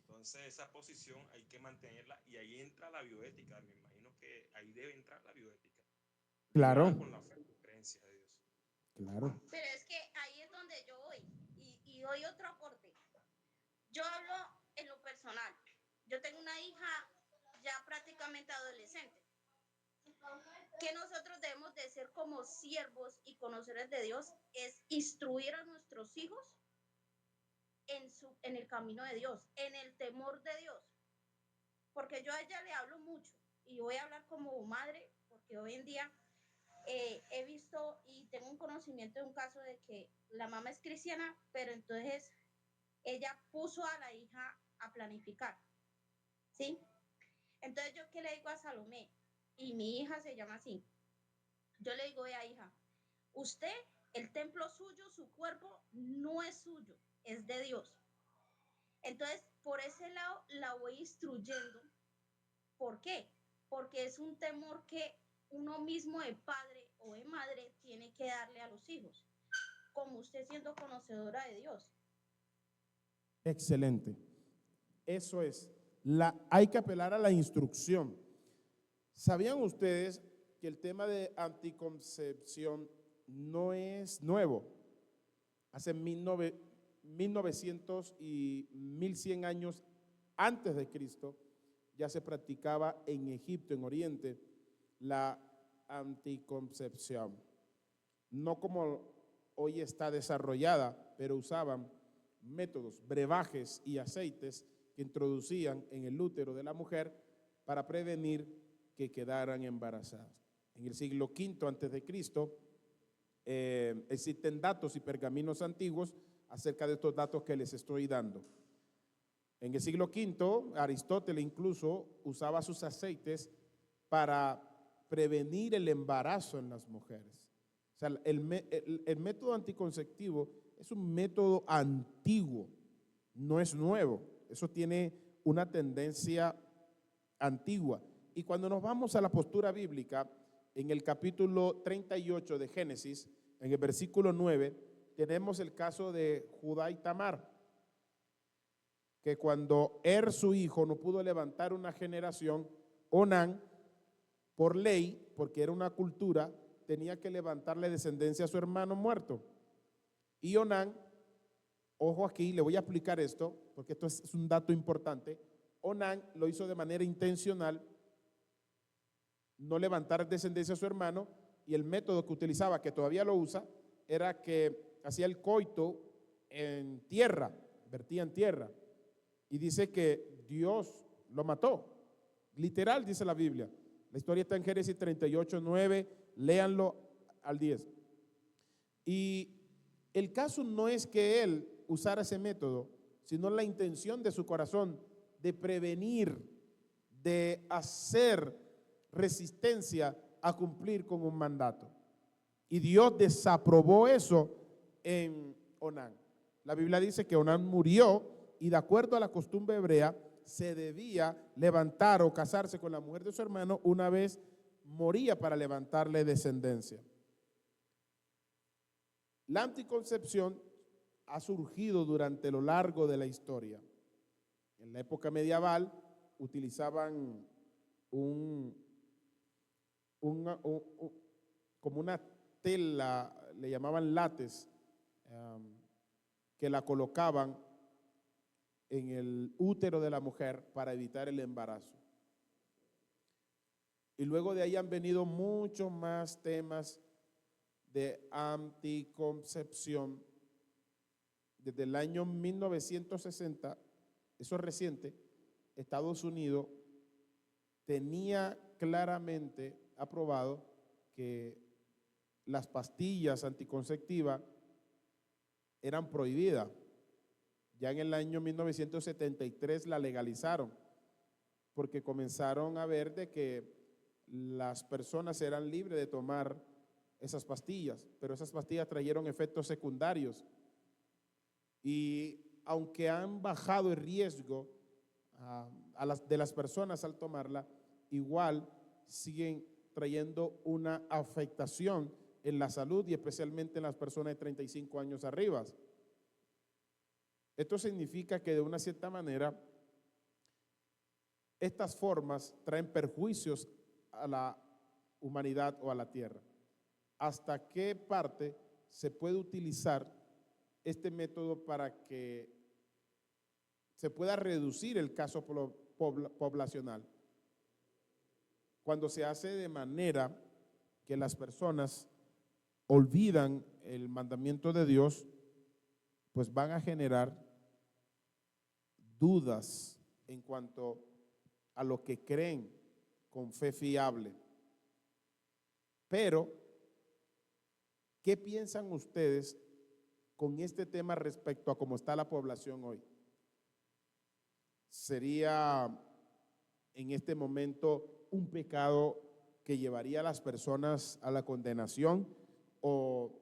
[SPEAKER 1] Entonces esa posición hay que mantenerla y ahí entra la bioética. Me imagino que ahí debe entrar la bioética.
[SPEAKER 2] Claro.
[SPEAKER 1] Con la fe y creencia de Dios.
[SPEAKER 2] Claro.
[SPEAKER 7] Pero es que ahí es donde yo voy y doy otro aporte. Yo hablo en lo personal. Yo tengo una hija ya prácticamente adolescente. Que nosotros debemos de ser como siervos y conocedores de Dios es instruir a nuestros hijos en el camino de Dios, en el temor de Dios. Porque yo a ella le hablo mucho y voy a hablar como madre, porque hoy en día he visto y tengo un conocimiento de un caso de que la mamá es cristiana, pero entonces ella puso a la hija a planificar, ¿sí? Entonces yo, ¿qué le digo a Salomé? Y mi hija se llama así. Yo le digo, vea hija, usted, el templo suyo, su cuerpo, no es suyo, es de Dios. Entonces, por ese lado la voy instruyendo. ¿Por qué? Porque es un temor que uno mismo de padre o de madre tiene que darle a los hijos, como usted siendo conocedora de Dios.
[SPEAKER 2] Excelente. Eso es. Hay que apelar a la instrucción. ¿Sabían ustedes que el tema de anticoncepción no es nuevo? Hace 1900 y 1100 años antes de Cristo ya se practicaba en Egipto, en Oriente, la anticoncepción. No como hoy está desarrollada, pero usaban métodos, brebajes y aceites que introducían en el útero de la mujer para prevenir que quedaran embarazadas. En el siglo V antes de Cristo existen datos y pergaminos antiguos acerca de estos datos que les estoy dando. En el siglo V, Aristóteles incluso usaba sus aceites para prevenir el embarazo en las mujeres. O sea, el método anticonceptivo es un método antiguo, no es nuevo. Eso tiene una tendencia antigua. Y cuando nos vamos a la postura bíblica, en el capítulo 38 de Génesis, en el versículo 9, tenemos el caso de Judá y Tamar, que cuando su hijo, no pudo levantar una generación, Onán, por ley, porque era una cultura, tenía que levantarle descendencia a su hermano muerto. Y Onán, ojo aquí, le voy a explicar esto, porque esto es un dato importante. Onán lo hizo de manera intencional, no levantar descendencia a su hermano, y el método que utilizaba, que todavía lo usa, era que hacía el coito en tierra, vertía en tierra. Y dice que Dios lo mató. Literal, dice la Biblia. La historia está en Génesis 38, 9. Léanlo al 10. Y el caso no es que él usara ese método, sino la intención de su corazón de prevenir, de hacer resistencia a cumplir con un mandato. Y Dios desaprobó eso en Onán. La Biblia dice que Onán murió y de acuerdo a la costumbre hebrea se debía levantar o casarse con la mujer de su hermano una vez moría para levantarle descendencia. La anticoncepción ha surgido durante lo largo de la historia. En la época medieval utilizaban como una tela, le llamaban látex, que la colocaban en el útero de la mujer para evitar el embarazo. Y luego de ahí han venido muchos más temas de anticoncepción. Desde el año 1960, eso es reciente, Estados Unidos tenía claramente aprobado que las pastillas anticonceptivas eran prohibidas. Ya en el año 1973 la legalizaron, porque comenzaron a ver de que las personas eran libres de tomar esas pastillas, pero esas pastillas trajeron efectos secundarios Y aunque han bajado el riesgo de las personas al tomarla, igual siguen trayendo una afectación en la salud y especialmente en las personas de 35 años arriba. Esto significa que de una cierta manera estas formas traen perjuicios a la humanidad o a la tierra. ¿Hasta qué parte se puede utilizar este método para que se pueda reducir el caso poblacional? Cuando se hace de manera que las personas olvidan el mandamiento de Dios, pues van a generar dudas en cuanto a lo que creen con fe fiable. Pero, ¿qué piensan ustedes con este tema respecto a cómo está la población hoy? ¿Sería en este momento un pecado que llevaría a las personas a la condenación? ¿O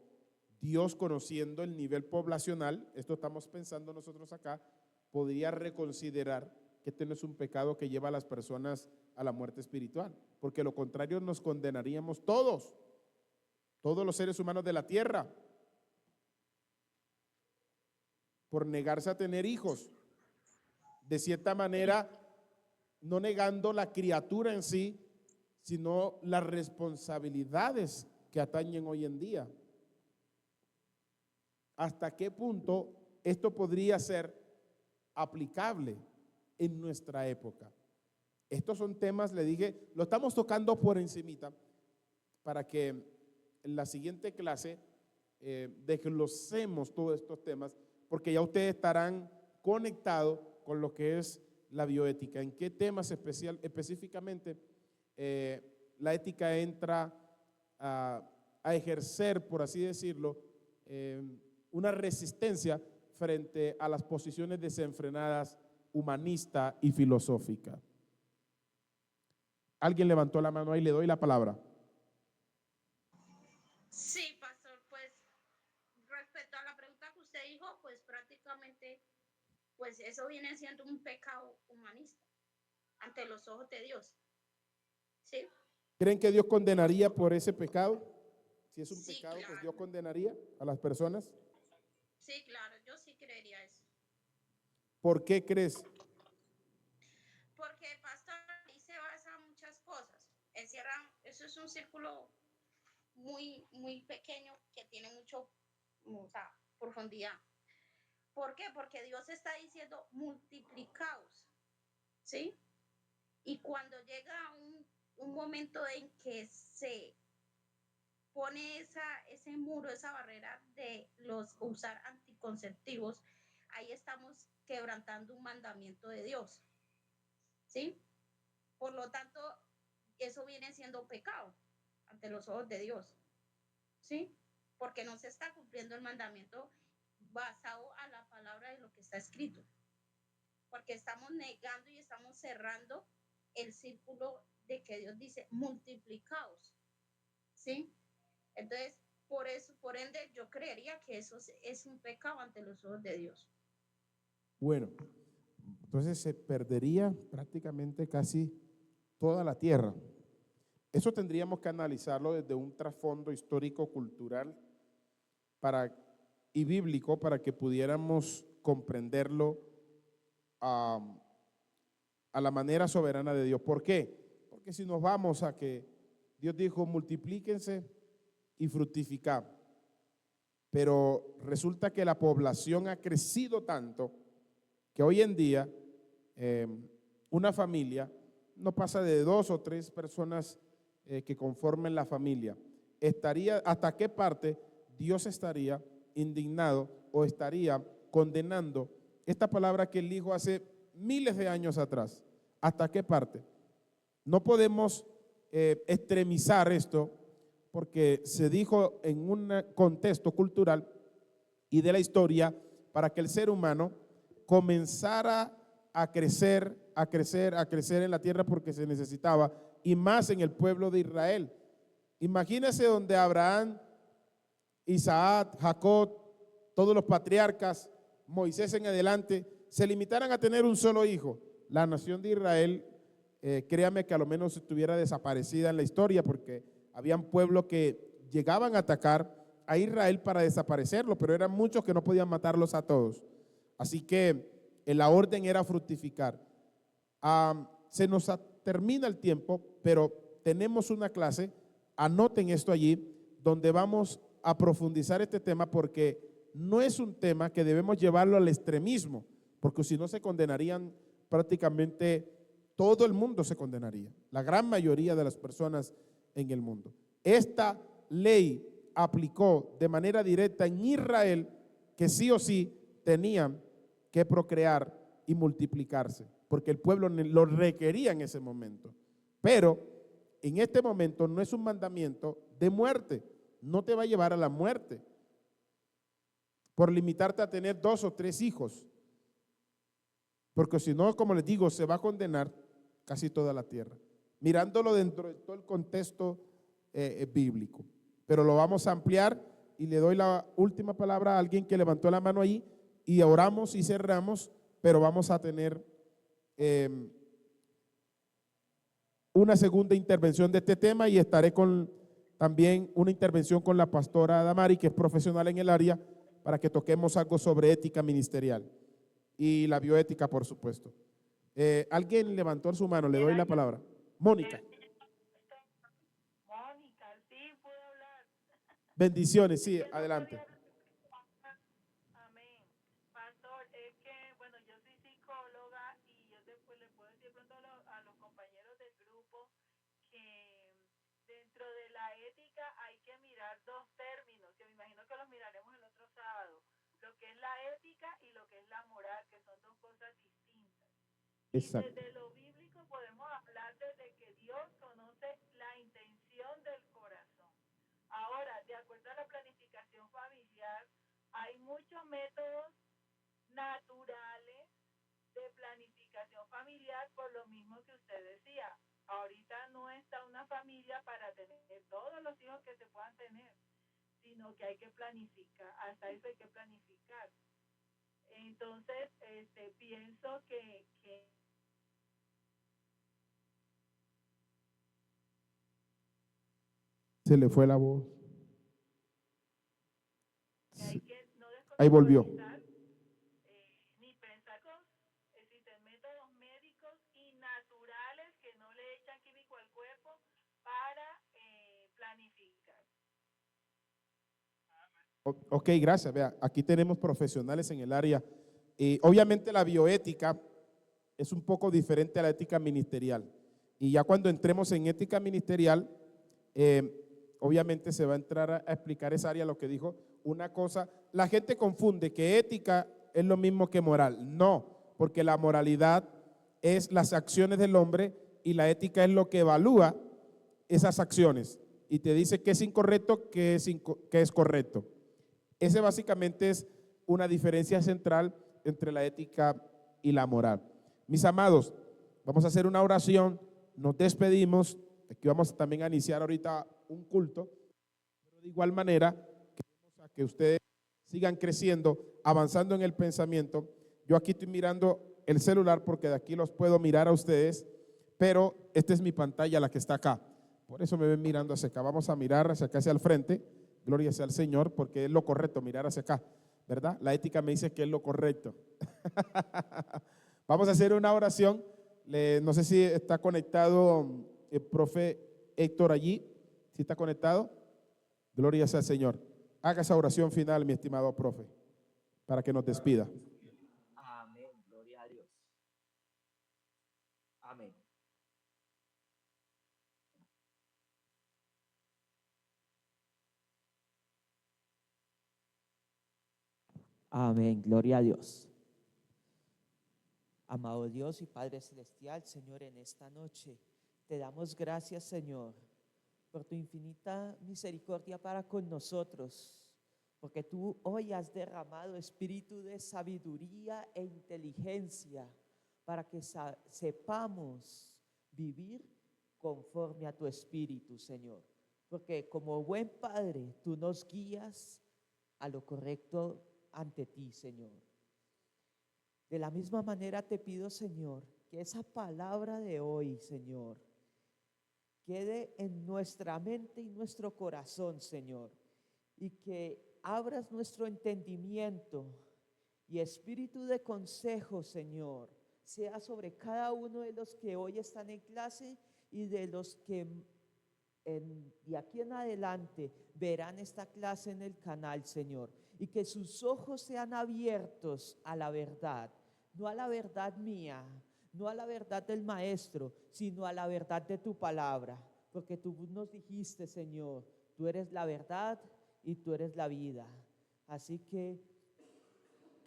[SPEAKER 2] Dios, conociendo el nivel poblacional, esto estamos pensando nosotros acá, podría reconsiderar que este no es un pecado que lleva a las personas a la muerte espiritual? Porque lo contrario nos condenaríamos todos los seres humanos de la tierra, por negarse a tener hijos. De cierta manera, no negando la criatura en sí, sino las responsabilidades que atañen hoy en día. ¿Hasta qué punto esto podría ser aplicable en nuestra época? Estos son temas, le dije, lo estamos tocando por encimita para que en la siguiente clase desglosemos todos estos temas, porque ya ustedes estarán conectados con lo que es la bioética. ¿En qué temas específicamente la ética entra a ejercer, por así decirlo, una resistencia frente a las posiciones desenfrenadas, humanista y filosófica? Alguien levantó la mano ahí, le doy la palabra.
[SPEAKER 7] Sí, pastor, pues respecto a la pregunta que usted dijo, pues prácticamente, pues eso viene siendo un pecado humanista ante los ojos de Dios. ¿Sí?
[SPEAKER 2] ¿Creen que Dios condenaría por ese pecado? Si es un
[SPEAKER 7] Sí,
[SPEAKER 2] pecado,
[SPEAKER 7] claro.
[SPEAKER 2] pues Dios condenaría a las personas.
[SPEAKER 7] Sí, claro, yo sí creería eso.
[SPEAKER 2] ¿Por qué crees?
[SPEAKER 7] Porque, pastor, ahí se basan muchas cosas. Eso es un círculo muy pequeño que tiene mucho, o sea, profundidad. ¿Por qué? Porque Dios está diciendo multiplicaos, ¿sí? Y cuando llega un momento en que se pone ese muro, esa barrera de los usar anticonceptivos, ahí estamos quebrantando un mandamiento de Dios, ¿sí? Por lo tanto, eso viene siendo pecado ante los ojos de Dios, ¿sí? Porque no se está cumpliendo el mandamiento basado a la palabra de lo que está escrito. Porque estamos negando y estamos cerrando el círculo de que Dios dice multiplicaos, ¿sí? Entonces, por ende, yo creería que eso es un pecado ante los ojos de Dios.
[SPEAKER 2] Bueno, entonces se perdería prácticamente casi toda la tierra. Eso tendríamos que analizarlo desde un trasfondo histórico, cultural y bíblico para que pudiéramos comprenderlo a la manera soberana de Dios. ¿Por qué? Porque si nos vamos a que Dios dijo multiplíquense y fructificad, pero resulta que la población ha crecido tanto que hoy en día una familia no pasa de 2 o 3 personas que conformen la familia. ¿Hasta qué parte Dios estaría indignado o estaría condenando esta palabra que él dijo hace miles de años atrás? ¿Hasta qué parte? No podemos extremizar esto porque se dijo en un contexto cultural y de la historia para que el ser humano comenzara a crecer en la tierra, porque se necesitaba, y más en el pueblo de Israel. Imagínense donde Abraham, Isaac, Jacob, todos los patriarcas Moisés en adelante, se limitaran a tener un solo hijo, la nación de Israel, créame que a lo menos estuviera desaparecida en la historia, porque habían pueblos que llegaban a atacar a Israel para desaparecerlo, pero eran muchos que no podían matarlos a todos. Así que la orden era fructificar. Se nos termina el tiempo, pero tenemos una clase, anoten esto allí, donde vamos a profundizar este tema, porque no es un tema que debemos llevarlo al extremismo, porque si no se condenarían prácticamente todo el mundo, se condenaría, la gran mayoría de las personas en el mundo. Esta ley aplicó de manera directa en Israel, que sí o sí tenían que procrear y multiplicarse, porque el pueblo lo requería en ese momento. Pero en este momento no es un mandamiento de muerte, no te va a llevar a la muerte por limitarte a tener 2 o 3 hijos, porque si no, como les digo, se va a condenar casi toda la tierra, mirándolo dentro de todo el contexto bíblico. Pero lo vamos a ampliar y le doy la última palabra a alguien que levantó la mano ahí y oramos y cerramos, pero vamos a tener una segunda intervención de este tema y estaré con también una intervención con la pastora Damari, que es profesional en el área, para que toquemos algo sobre ética ministerial y la bioética, por supuesto. Alguien levantó su mano, le doy la palabra. Mónica.
[SPEAKER 8] Mónica, sí, puedo hablar.
[SPEAKER 2] Bendiciones, sí, adelante.
[SPEAKER 8] Amén. Pastor, es que, bueno, yo soy psicóloga y yo después le puedo decir pronto a los compañeros del grupo que dentro de la ética hay que mirar dos términos, que me imagino que los miraremos el otro sábado, lo que es la ética y lo que es la moral, que son dos cosas distintas.
[SPEAKER 2] Exacto.
[SPEAKER 8] Y desde lo bíblico podemos hablar desde que Dios conoce la intención del corazón. Ahora, de acuerdo a la planificación familiar, hay muchos métodos naturales de planificación familiar, por lo mismo que usted decía. Ahorita no está una familia para tener todos los hijos que se puedan tener, sino que hay que planificar, hasta eso hay que planificar. Entonces, pienso que
[SPEAKER 2] se le fue la voz.
[SPEAKER 8] hay que no
[SPEAKER 2] Ahí volvió.
[SPEAKER 8] Ni pensar con, existen métodos médicos y naturales que no le echan químico al cuerpo para planificar.
[SPEAKER 2] Ok, gracias. Vea, aquí tenemos profesionales en el área. Obviamente la bioética es un poco diferente a la ética ministerial. Y ya cuando entremos en ética ministerial, obviamente se va a entrar a explicar esa área, lo que dijo. Una cosa, la gente confunde que ética es lo mismo que moral. No, porque la moralidad es las acciones del hombre y la ética es lo que evalúa esas acciones y te dice qué es incorrecto, qué es correcto. Ese básicamente es una diferencia central entre la ética y la moral. Mis amados, vamos a hacer una oración, nos despedimos, aquí vamos también a iniciar ahorita un culto, pero de igual manera queremos a que ustedes sigan creciendo, avanzando en el pensamiento. Yo aquí estoy mirando el celular porque de aquí los puedo mirar a ustedes, pero esta es mi pantalla, la que está acá. Por eso me ven mirando hacia acá. Vamos a mirar hacia acá, hacia el frente. Gloria sea al Señor, porque es lo correcto, mirar hacia acá, ¿verdad? La ética me dice que es lo correcto. Vamos a hacer una oración. No sé si está conectado el profe Héctor allí. ¿Sí está conectado? Gloria sea al Señor. Haga esa oración final, mi estimado profe, para que nos despida.
[SPEAKER 9] Amén, gloria a Dios. Amén. Amén, gloria a Dios. Amado Dios y Padre Celestial, Señor, en esta noche te damos gracias, Señor, por tu infinita misericordia para con nosotros, porque tú hoy has derramado espíritu de sabiduría e inteligencia para que sepamos vivir conforme a tu espíritu, Señor, porque como buen Padre tú nos guías a lo correcto ante ti, Señor. De la misma manera te pido, Señor, que esa palabra de hoy, Señor, quede en nuestra mente y nuestro corazón, Señor, y que abras nuestro entendimiento y espíritu de consejo, Señor, sea sobre cada uno de los que hoy están en clase y de los que de aquí en adelante verán esta clase en el canal, Señor, y que sus ojos sean abiertos a la verdad, no a la verdad mía, no a la verdad del maestro, sino a la verdad de tu palabra, porque tú nos dijiste, Señor, tú eres la verdad y tú eres la vida. Así que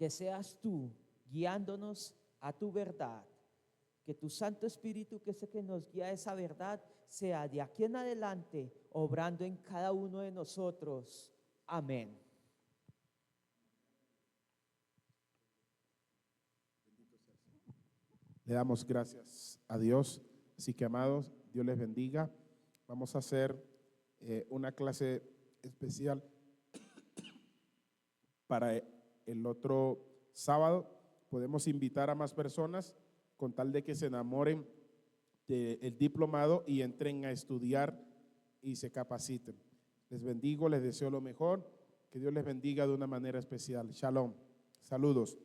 [SPEAKER 9] seas tú guiándonos a tu verdad, que tu Santo Espíritu, que es el que nos guía a esa verdad, sea de aquí en adelante obrando en cada uno de nosotros. Amén.
[SPEAKER 2] Le damos gracias a Dios. Así que, amados, Dios les bendiga. Vamos a hacer una clase especial para el otro sábado. Podemos invitar a más personas con tal de que se enamoren del diplomado y entren a estudiar y se capaciten. Les bendigo, les deseo lo mejor. Que Dios les bendiga de una manera especial. Shalom. Saludos.